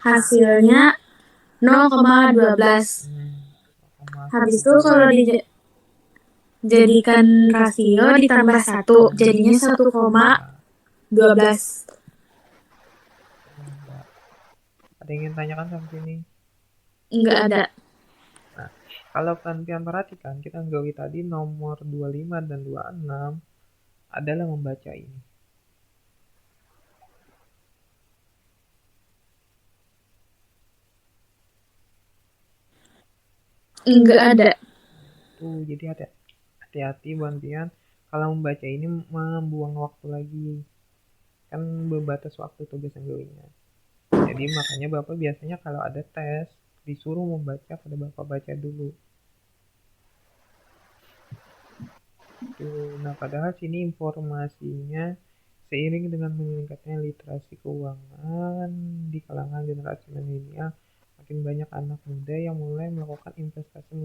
hasilnya 0,12. Habis itu kalau dijadikan rasio ditambah 1, jadinya 1,12. Ada yang ingin tanyakan sampai sini? Enggak ada. Nah, kalau kalian perhatikan, kita gawi tadi nomor 25 dan 26 adalah membaca ini. Enggak ada. Tuh, jadi hati-hati Bantian kalau membaca ini membuang waktu lagi. Kan berbatas waktu tugas gawinya. Jadi makanya Bapak biasanya kalau ada tes disuruh membaca pada Bapak baca dulu. Tuh, nah padahal sini informasinya seiring dengan meningkatnya literasi keuangan di kalangan generasi milenial, makin banyak anak muda yang mulai melakukan investasi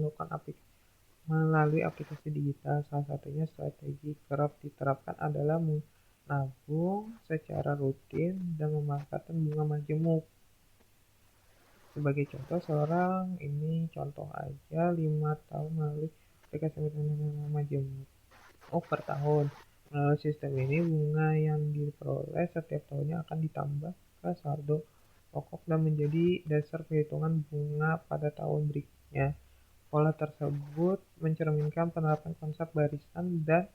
melalui aplikasi digital. Salah satunya strategi kerap diterapkan adalah menabung secara rutin dan memanfaatkan bunga majemuk. Sebagai contoh, contoh aja 5 tahun melalui aplikasi bunga majemuk. Per tahun. Melalui sistem ini, bunga yang diperoleh setiap tahunnya akan ditambah ke saldo pokok dan menjadi dasar perhitungan bunga pada tahun berikutnya. Pola tersebut mencerminkan penerapan konsep barisan dan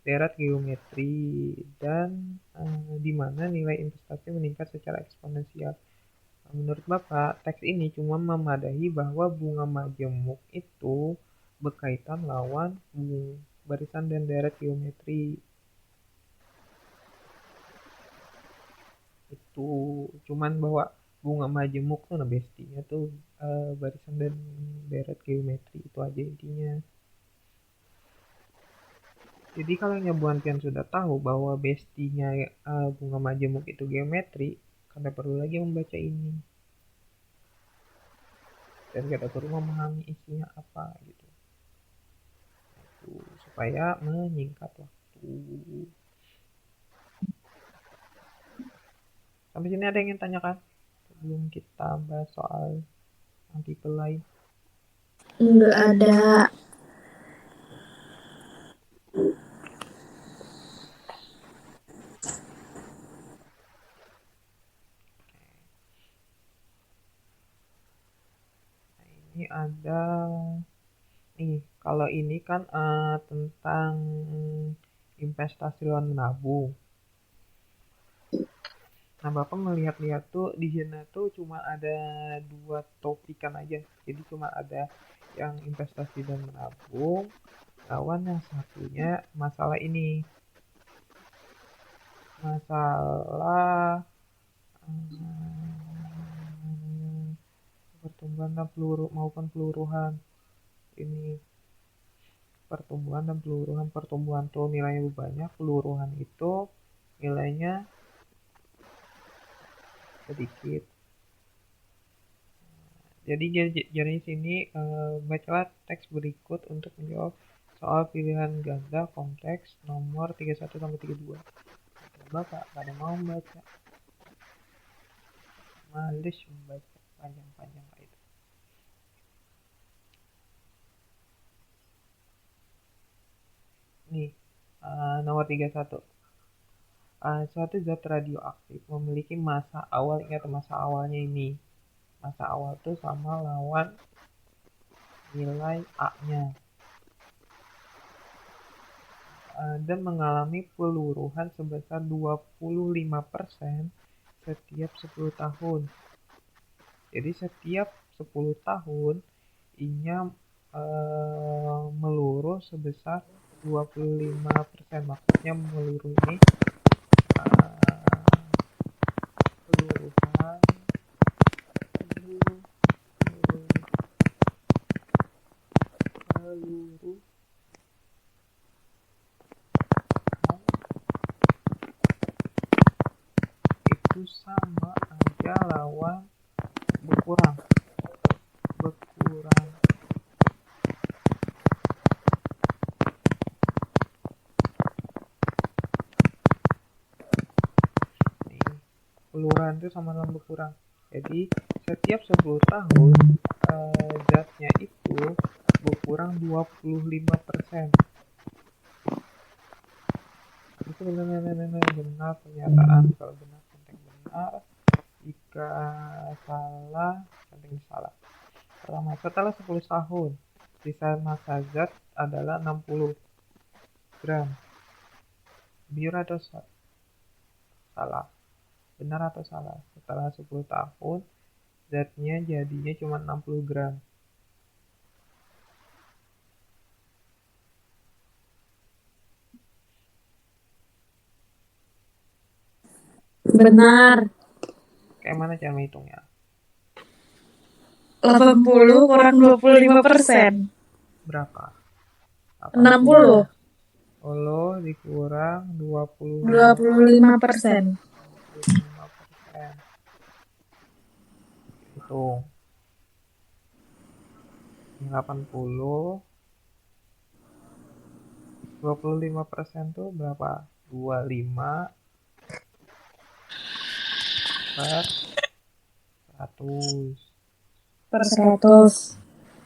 deret geometri dan di mana nilai investasi meningkat secara eksponensial. Menurut Bapak, teks ini cuma memadahi bahwa bunga majemuk itu berkaitan lawan barisan dan deret geometri. Itu cuman bahwa bunga majemuk tuh bestinya tuh barisan dan deret geometri, itu aja intinya. Jadi kalau Buan Tian sudah tahu bahwa bestinya bunga majemuk itu geometri, kada perlu lagi membaca ini dan kada perlu memahami isinya apa gitu. Itu supaya menyingkat waktu. Sampai sini ada yang ingin tanyakan sebelum kita bahas soal artikel lain? Enggak ada. Ini ada nih, kalau ini kan tentang investasi lawan menabung. Nah, Bapak melihat-lihat tuh di sana tuh cuma ada 2 topikan aja. Jadi cuma ada yang investasi dan menabung, lawan yang satunya masalah ini. Masalah pertumbuhan dan peluruhan. Ini pertumbuhan dan peluruhan. Pertumbuhan tuh nilainya banyak, peluruhan itu nilainya sedikit. Jadi jadi sini bacalah teks berikut untuk menjawab soal pilihan ganda konteks nomor 31 sampai 32. Bapak pada mau membaca, males membaca panjang-panjang kayak itu. Nih, nomor 31. Suatu zat radioaktif memiliki massa awal, ingat massa awalnya ini. Massa awal itu sama lawan nilai A-nya. Dan mengalami peluruhan sebesar 25% setiap 10 tahun. Jadi setiap 10 tahun I-nya meluruh sebesar 25%. Maksudnya meluruh ini peluruhan peluru itu sama aja lawan berkurang. Peluruhan itu sama lawan berkurang. Jadi setiap 10 tahun zatnya itu berkurang 25%. Itu benar pernyataan. Kalau benar konteks benar, jika salah konteks salah. Pertama, setelah 10 tahun sisa massa zat adalah 60 gram. Biur atau salah? Benar atau salah? Setelah 10 tahun zatnya jadinya cuma 60 gram. Benar. Kayak mana cara menghitungnya? 80 kurang 25%. Berapa? 60. 60 dikurang 25%. 25%. Hitung. 80. 25% tuh berapa? 25 per 100. Per 100.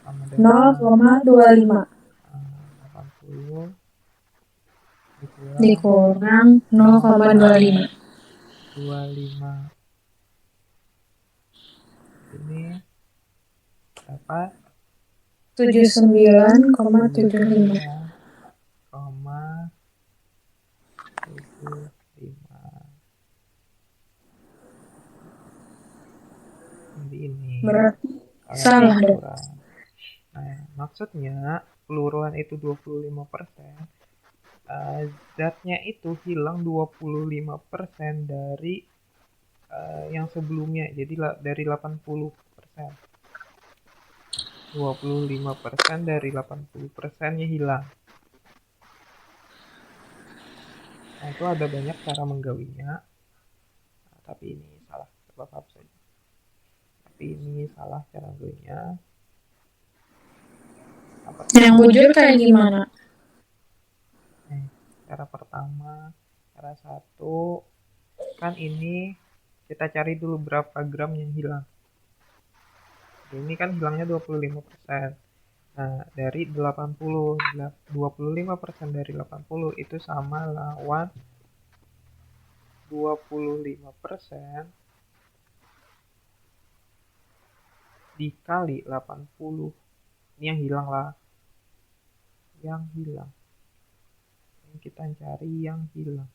Sama dengan 0,25. 80 Dikurang 0,25. 25. Ini dapat 79,75. 79,75. Jadi ini Berarti kalau salah dong. kurang. Nah, maksudnya peluruhan itu 25%, zatnya itu hilang 25% dari yang sebelumnya. Jadi dari 80%. 25% dari 80%-nya hilang. Nah, itu ada banyak cara menggawinya. Nah, tapi ini salah. Coba hapus saja. Tapi ini salah cara menggawinya. Yang bujur kayak gimana? Cara pertama, cara satu, kan ini kita cari dulu berapa gram yang hilang. Ini kan hilangnya 25%. Nah, dari 80, 25% dari 80 itu sama lawan 25% dikali 80. Ini yang hilang lah. Yang hilang. Ini kita cari yang hilang.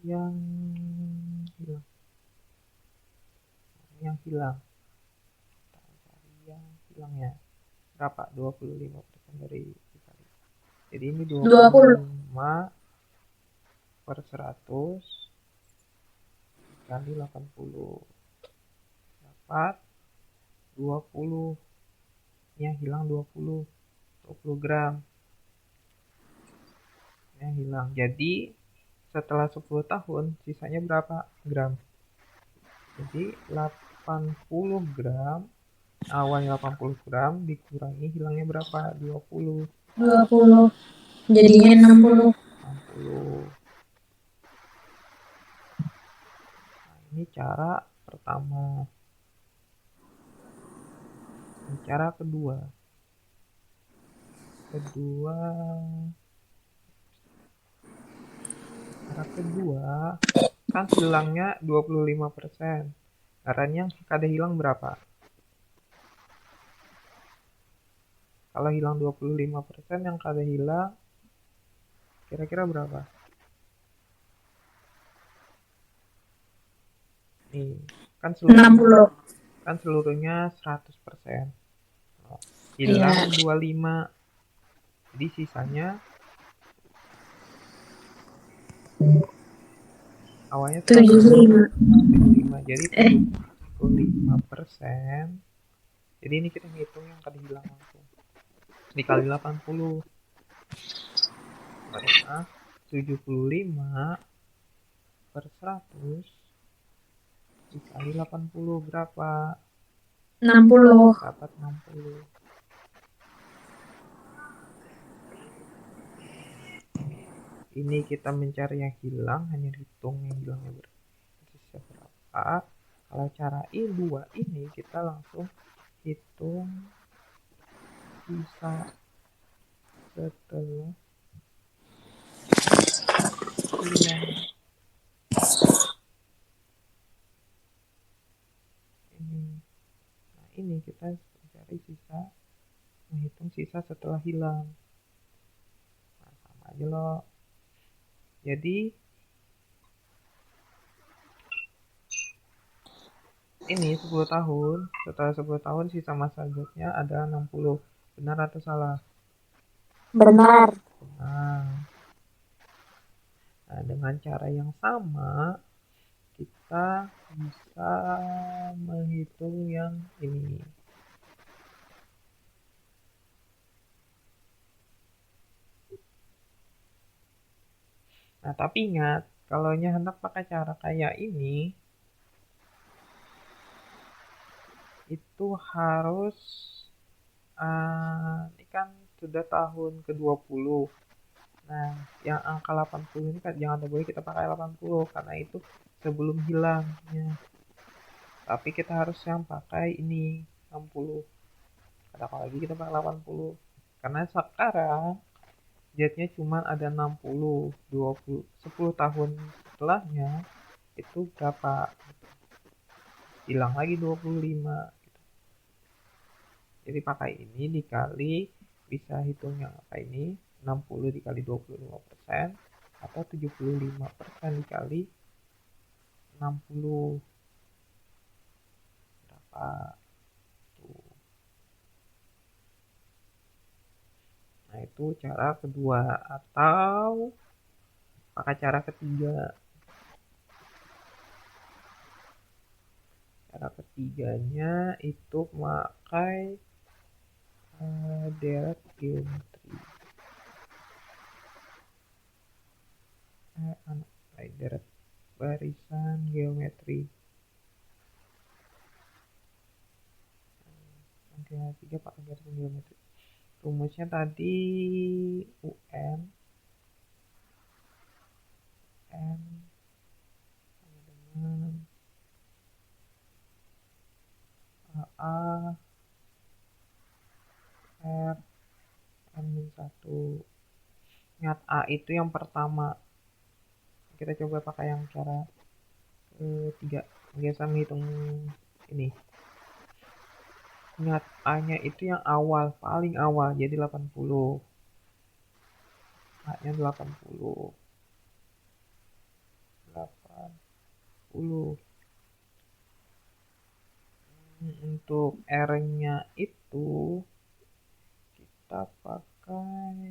Yang hilang. Yang hilang. Kita cari yang hilangnya. Berapa? 25% dari dikali. Jadi ini 25 per 100 dikali 80. Dapat 20. Yang hilang 20 gram. Yang hilang. Jadi setelah 10 tahun sisanya berapa gram? Jadi 80 gram Awalnya 80 gram dikurangi hilangnya berapa? 20. 20. Jadinya 60. 60. Nah, ini cara pertama. Ini cara kedua. Cara kedua kan hilangnya 25%. Caranya kada hilang berapa? Kalau hilang 25%, yang kada hilang kira-kira berapa? Nih, kan 60. seluruhnya 100%. Iya. Hilang 25. Jadi sisanya awalnya 75. 75. Jadi Eh, 75%. Jadi ini kita ngitung yang kada hilang langsung. Dikali 80. Karena 75 per 100 dikali 80 berapa? 60. Dapat 60. Ini kita mencari yang hilang, hanya hitung yang hilangnya berapa. Kalau cara dua ini kita langsung hitung sisa setelah hilang. Ini kita mencari sisa, menghitung sisa setelah hilang. Nah, sama aja loh. Jadi ini 10 tahun, setelah 10 tahun sisa masa hidupnya ada 60. Benar atau salah? Benar. Nah, dengan cara yang sama kita bisa menghitung yang ini. Nah, tapi ingat, kalau hendak pakai cara kayak ini, itu harus ini kan sudah tahun ke-20. Nah, yang angka 80 ini kan jangan boleh kita pakai 80 karena itu sebelum hilangnya. Tapi kita harus yang pakai ini 60. Kadang lagi kita pakai 80. Karena sekarang jetnya cuma ada 60, 20, 10 tahun setelahnya itu berapa? Hilang lagi 25. Jadi pakai ini dikali, bisa hitungnya apa ini, 60 dikali 25% atau 75% dikali 60. Berapa? Tuh. Nah, itu cara kedua. Atau pakai cara ketiga. Cara ketiganya itu pakai deret geometri. Deret barisan geometri. Yang ketiga pakai barisan geometri. Rumusnya tadi UN N sama dengan AA R N-1. Ingat A itu yang pertama. Kita coba pakai yang cara ketiga. Biasa menghitung ini. Ingat A-nya itu yang awal, paling awal, jadi 80. A-nya 80. 80. Untuk R-nya itu kita pakai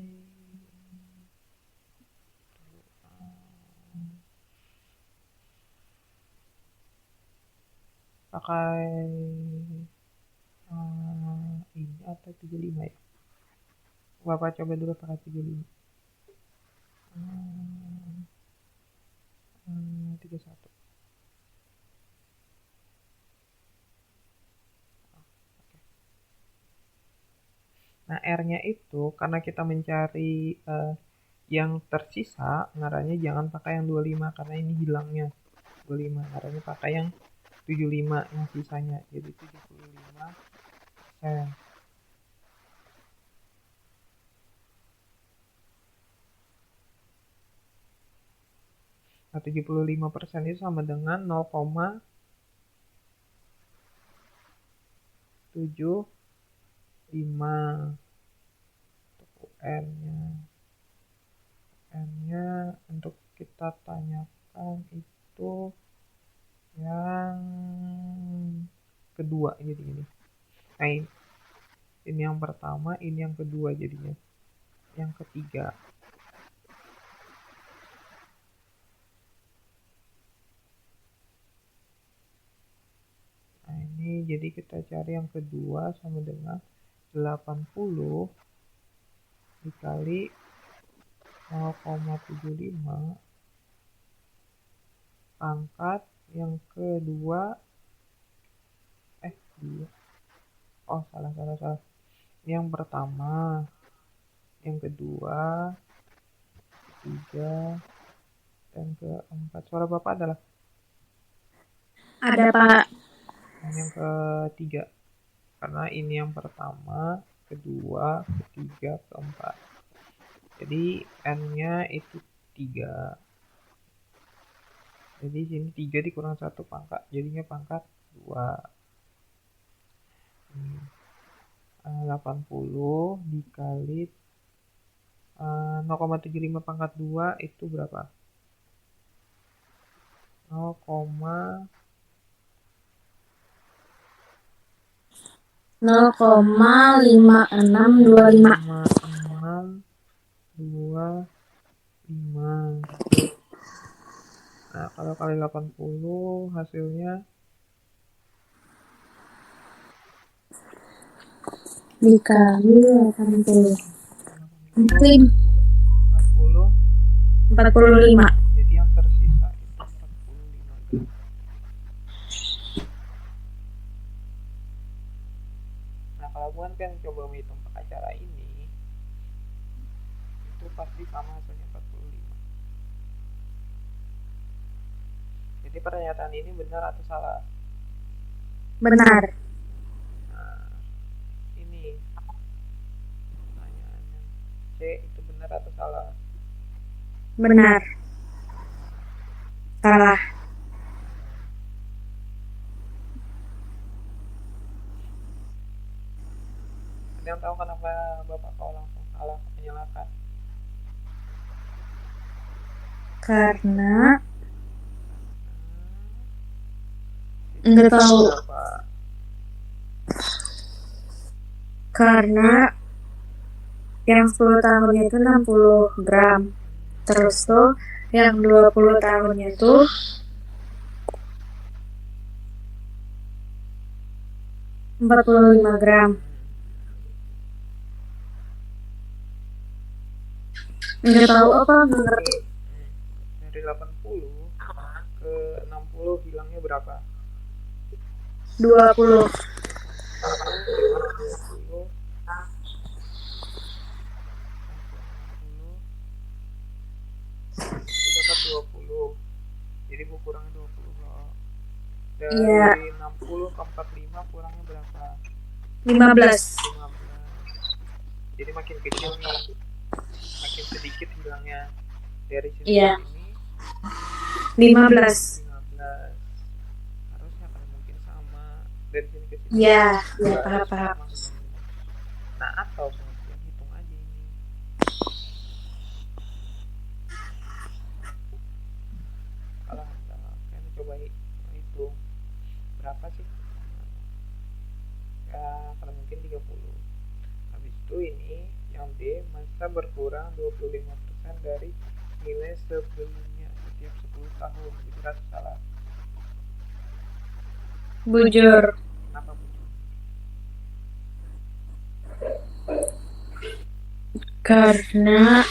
ini atau 75 ya. Bapak coba dulu pakai 75. 31. Nah, R-nya itu karena kita mencari yang tersisa, ngarannya jangan pakai yang 25 karena ini hilangnya 25. Ngarannya pakai yang 75 yang sisanya. Jadi 75%. Nah, 75% itu sama dengan 0,75 untuk UN-nya. N-nya untuk kita tanyakan itu yang kedua jadi ini. Nah, ini yang pertama, ini yang kedua jadinya. Yang ketiga. Nah, ini jadi kita cari yang kedua sama dengan 80 dikali 0,75 pangkat yang kedua salah. Yang pertama, yang kedua, ketiga, dan keempat. Suara Bapak adalah Ada, Pak. yang ketiga. Karena ini yang pertama, kedua, ketiga, keempat. Jadi N-nya itu 3. Jadi sini 3 dikurang 1 pangkat, jadinya pangkat 2. 80 dikali 0,75 pangkat 2 itu berapa? 0,5625. 0,5625. Nah, kalau kali 80 hasilnya Dikali 80. 40 45. jadi yang tersisa itu 45 gram. Nah, kalau bukan kan coba menghitung pakai cara ini, itu pasti sama hasilnya 45. Jadi pernyataan ini benar atau salah? Benar. Nah, ini pertanyaannya C itu benar atau salah? Benar. Salah. Ada yang tahu kenapa Bapak kau langsung salah menyalahkan? Karena enggak tahu. Berapa? Karena yang 10 tahunnya itu 60 gram. Terus tuh yang 20 tahunnya tuh 45 gram. Enggak tahu apa, enggak ngerti. Dari 80 ke 60 hilangnya berapa? 20. 20 itu dapat 20. Jadi bu kurangnya 20 loh. Dari Iya. 60 ke 45 kurangnya berapa? 15. 15. Jadi makin kecil nih. Makin sedikit hilangnya. Dari sini Iya. ke sini 15. 15. Harusnya kan mungkin sama. Dari sini ke sini. Iya, Nggak paham. sama ketemu. Nah, atau kemudian hitung aja ini. Salah. Kan coba hitung. Berapa sih? Ya, kalau mungkin 30. Habis itu ini yang D masa berkurang 25% dari nilai sebelumnya setiap 10 tahun. Itu rasa salah. Bujur. Kenapa bujur? Karena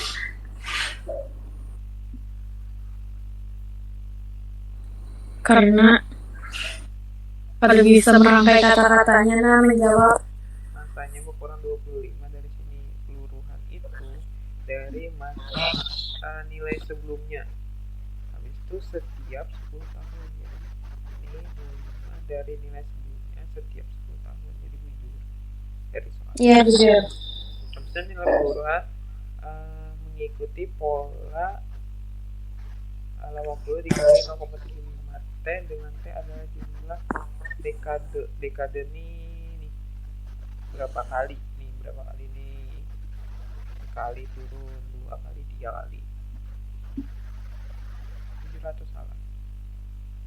pada bisa merangkai kata-katanya nah menjawab. Masanya berkurang 25 dari dari masa nilai sebelumnya. Habis itu setiap 10 tahun. Jadi ini 0,5 dari nilai sebelumnya setiap 10 tahun. Jadi bujur dari soal. Iya, bujur. Habis itu nilai peluruhan mengikuti pola 80 dikali 0,75 T dengan T adalah jumlah dekade. Dekade nih berapa kali nih, sekali turun, 2 kali, 3 kali. Jujur atau salah?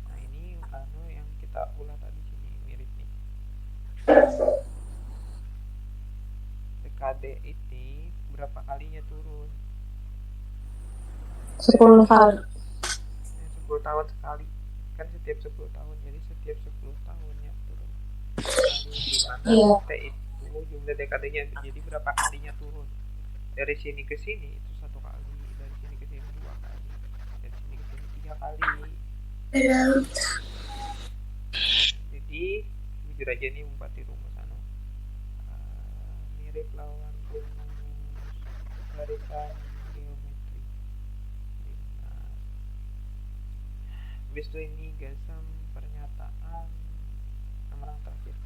Nah ini yang kita ulah tadi sini mirip nih. Dekade ini berapa kalinya turun? 10 kali. 10 tahun sekali. Kan setiap 10 tahun. Jadi setiap 10 tahunnya turun. Dimana Iya. T itu jumlah dekadenya. Jadi berapa kalinya turun? Dari sini ke sini itu 1 kali. Dari sini ke sini 2 kali. Dari sini ke sini 3 kali. Jadi jujur aja nih umpat di rumus mirip lawan rumus barisan geometri. Habis itu ini gasam pernyataan nomor yang terakhir.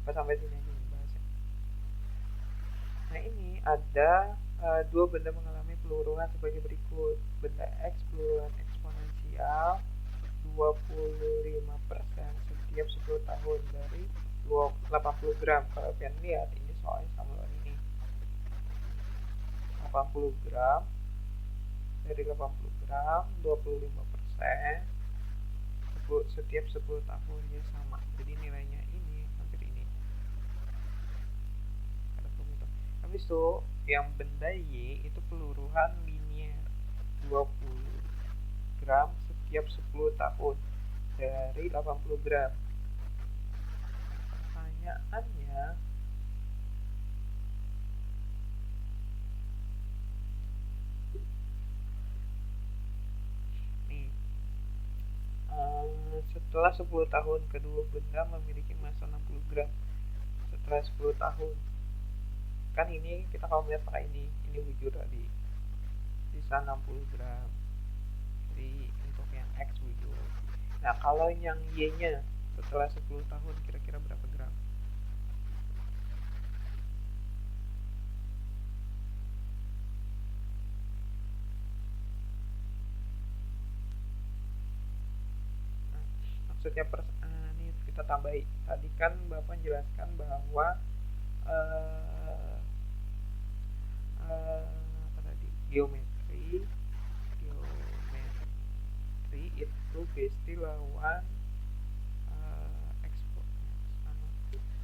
Apa sampai sini aja bahasnya. Nah ini ada dua benda mengalami peluruhan sebagai berikut. Benda X peluruhan eksponensial 25% setiap 10 tahun dari 80 gram. Kalau kalian lihat ini soalnya sama dengan ini 80 gram dari 80 gram 25% setiap 10 tahunnya sama. Jadi nilainya ini hampir ini. Habis itu yang benda Y itu peluruhan linier 20 gram setiap 10 tahun dari 80 gram. Pertanyaannya nih, setelah 10 tahun kedua benda memiliki massa 60 gram. Setelah 10 tahun kan ini kita kalau melihat pakai ini bujur tadi sisa 60 gram. Jadi untuk yang X bujur. Nah kalau yang Y nya setelah 10 tahun kira-kira berapa gram? Nah, maksudnya ini kita tambahi. Tadi kan Bapak jelaskan bahwa apa tadi? Geometri itu besti lawan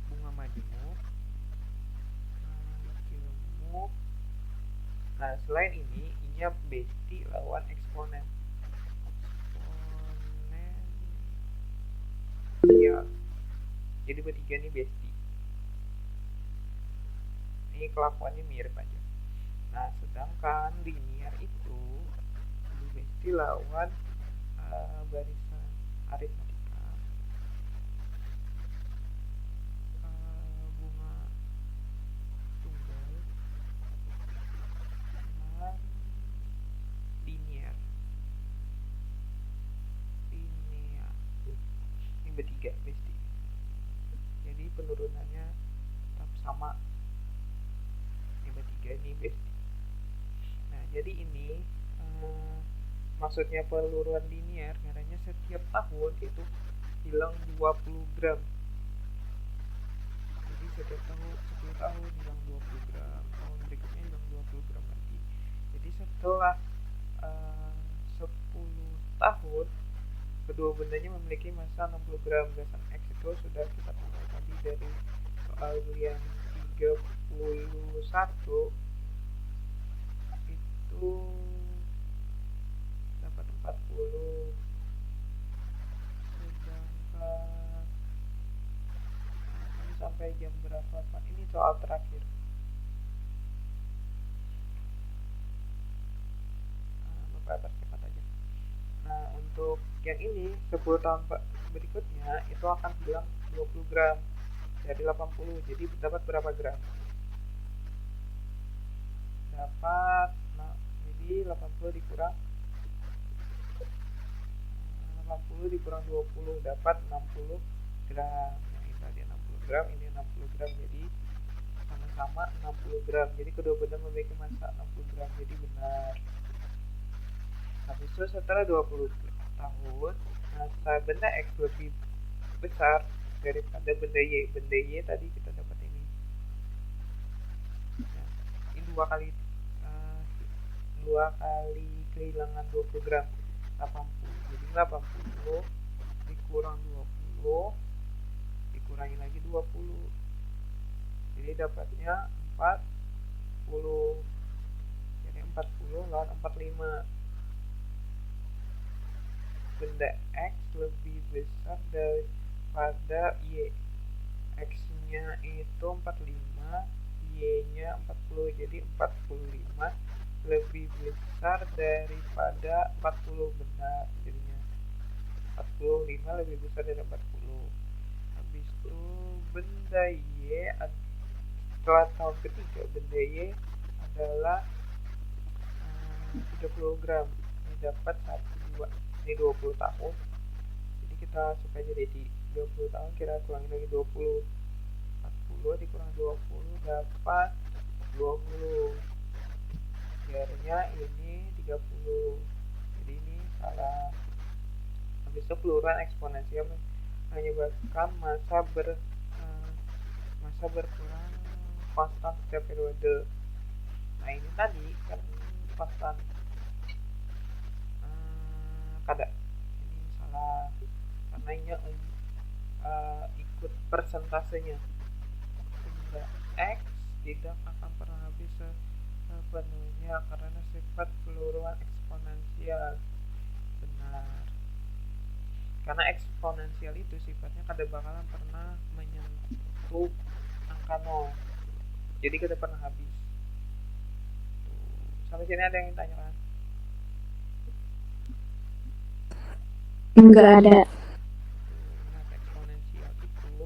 bunga majemuk. Nah selain ini besti lawan eksponen. Ya jadi bertiga nih besti. Ini kelakuannya mirip aja. Nah sedangkan linear itu besti lawan barisan aritmatika, bunga tunggal, dan linear. Ini bertiga besti. Jadi penurunannya tetap sama. Ini bertiga ini besti. Nah jadi ini maksudnya peluruhan linear karena setiap tahun itu hilang 20 gram. Jadi setiap tahun 10 tahun hilang 20 gram, tahun berikutnya hilang 20 gram lagi. Jadi setelah 10 tahun kedua bendanya memiliki massa 60 gram. Gasan X itu sudah kita tambah tadi dari soal yang 31 itu dapat 40. Sedangkan ini sampai jam berapa Pak? Ini soal terakhir. Bapak percepat aja. Nah untuk yang ini 10 tahun berikutnya itu akan hilang 20 gram dari 80. Jadi dapat berapa gram? dapat, nah, jadi 80 dikurang 20 dapat 60 gram. Nah, ini tadi 60 gram, ini 60 gram, jadi sama-sama 60 gram. Jadi kedua benda memiliki massa 60 gram, jadi benar. Habis itu setelah 20 tahun, massa benda X lebih besar daripada benda Y. Benda Y tadi kita dapat ini. Nah, ini dua kali kehilangan 20 gram, 80. Jadi 80 dikurang 20 dikurangi lagi 20. Jadi dapatnya 40. Jadi 40 lawan 45. Benda X lebih besar daripada Y. X-nya itu 45, Y-nya 40. Jadi 45 lebih besar daripada 40. Benar jadinya. 45 lebih besar dari 40. Habis itu benda Y setelah tahun ketiga, benda Y adalah 30 gram. Ini dapat 1, 2. Ini 20 tahun. Jadi kita suka jadi di 20 tahun, kira kurangi lagi 20. 40 dikurang 20 dapat 20. Biarnya ini 30. Jadi ini salah. Habis itu peluruan eksponensial menyebabkan massa berkurang konstan setiap periode. Nah ini tadi kan konstan kada. Ini salah karena ini ikut persentasenya. Benda X tidak akan pernah habis sepenuhnya karena sifat peluruan eksponensial. Benar. Karena eksponensial itu sifatnya kada bakalan pernah menyentuh angka 0. Jadi kada pernah habis. Sampai sini ada yang ditanyakan? Enggak ada. Nah, eksponensial itu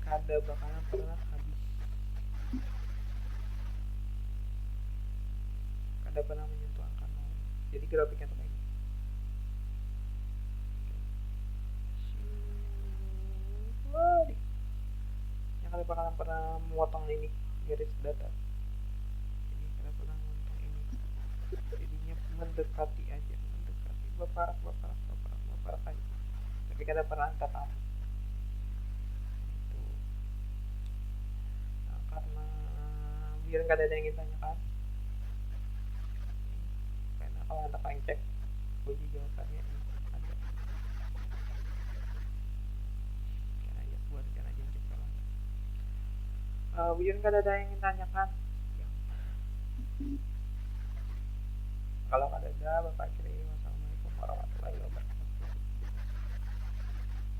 kada bakalan pernah habis. Kada pernah menyentuh angka 0. Jadi grafiknya tuh kayak gini. Yang kada bakalan pernah memotong ini garis datar. Jadi kada pernah memotong ini. Jadinya mendekati aja, mendekati baparak aja. Tapi kada pernah angka tamu. Itu. Nah, karena biar kada ada yang ditanyakan. Karena kalau anda pengen cek uji jawabannya ini ada. Buatkan aja cek kalau biar kada ada yang ditanyakan. Ya. Kalau kada ada, Bapak kiri. Wassalamualaikum warahmatullahi wabarakatuh.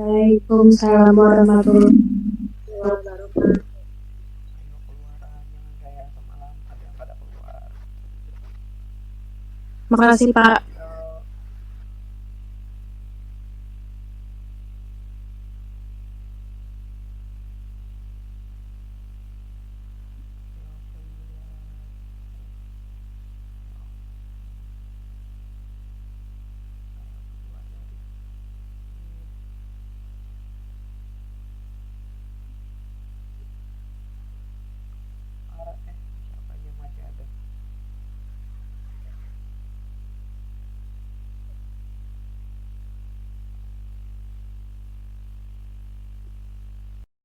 Waalaikumsalam warahmatullahi wabarakatuh. Ayo keluaran, jangan kayak semalam ada yang pada keluar. Makasih Pak.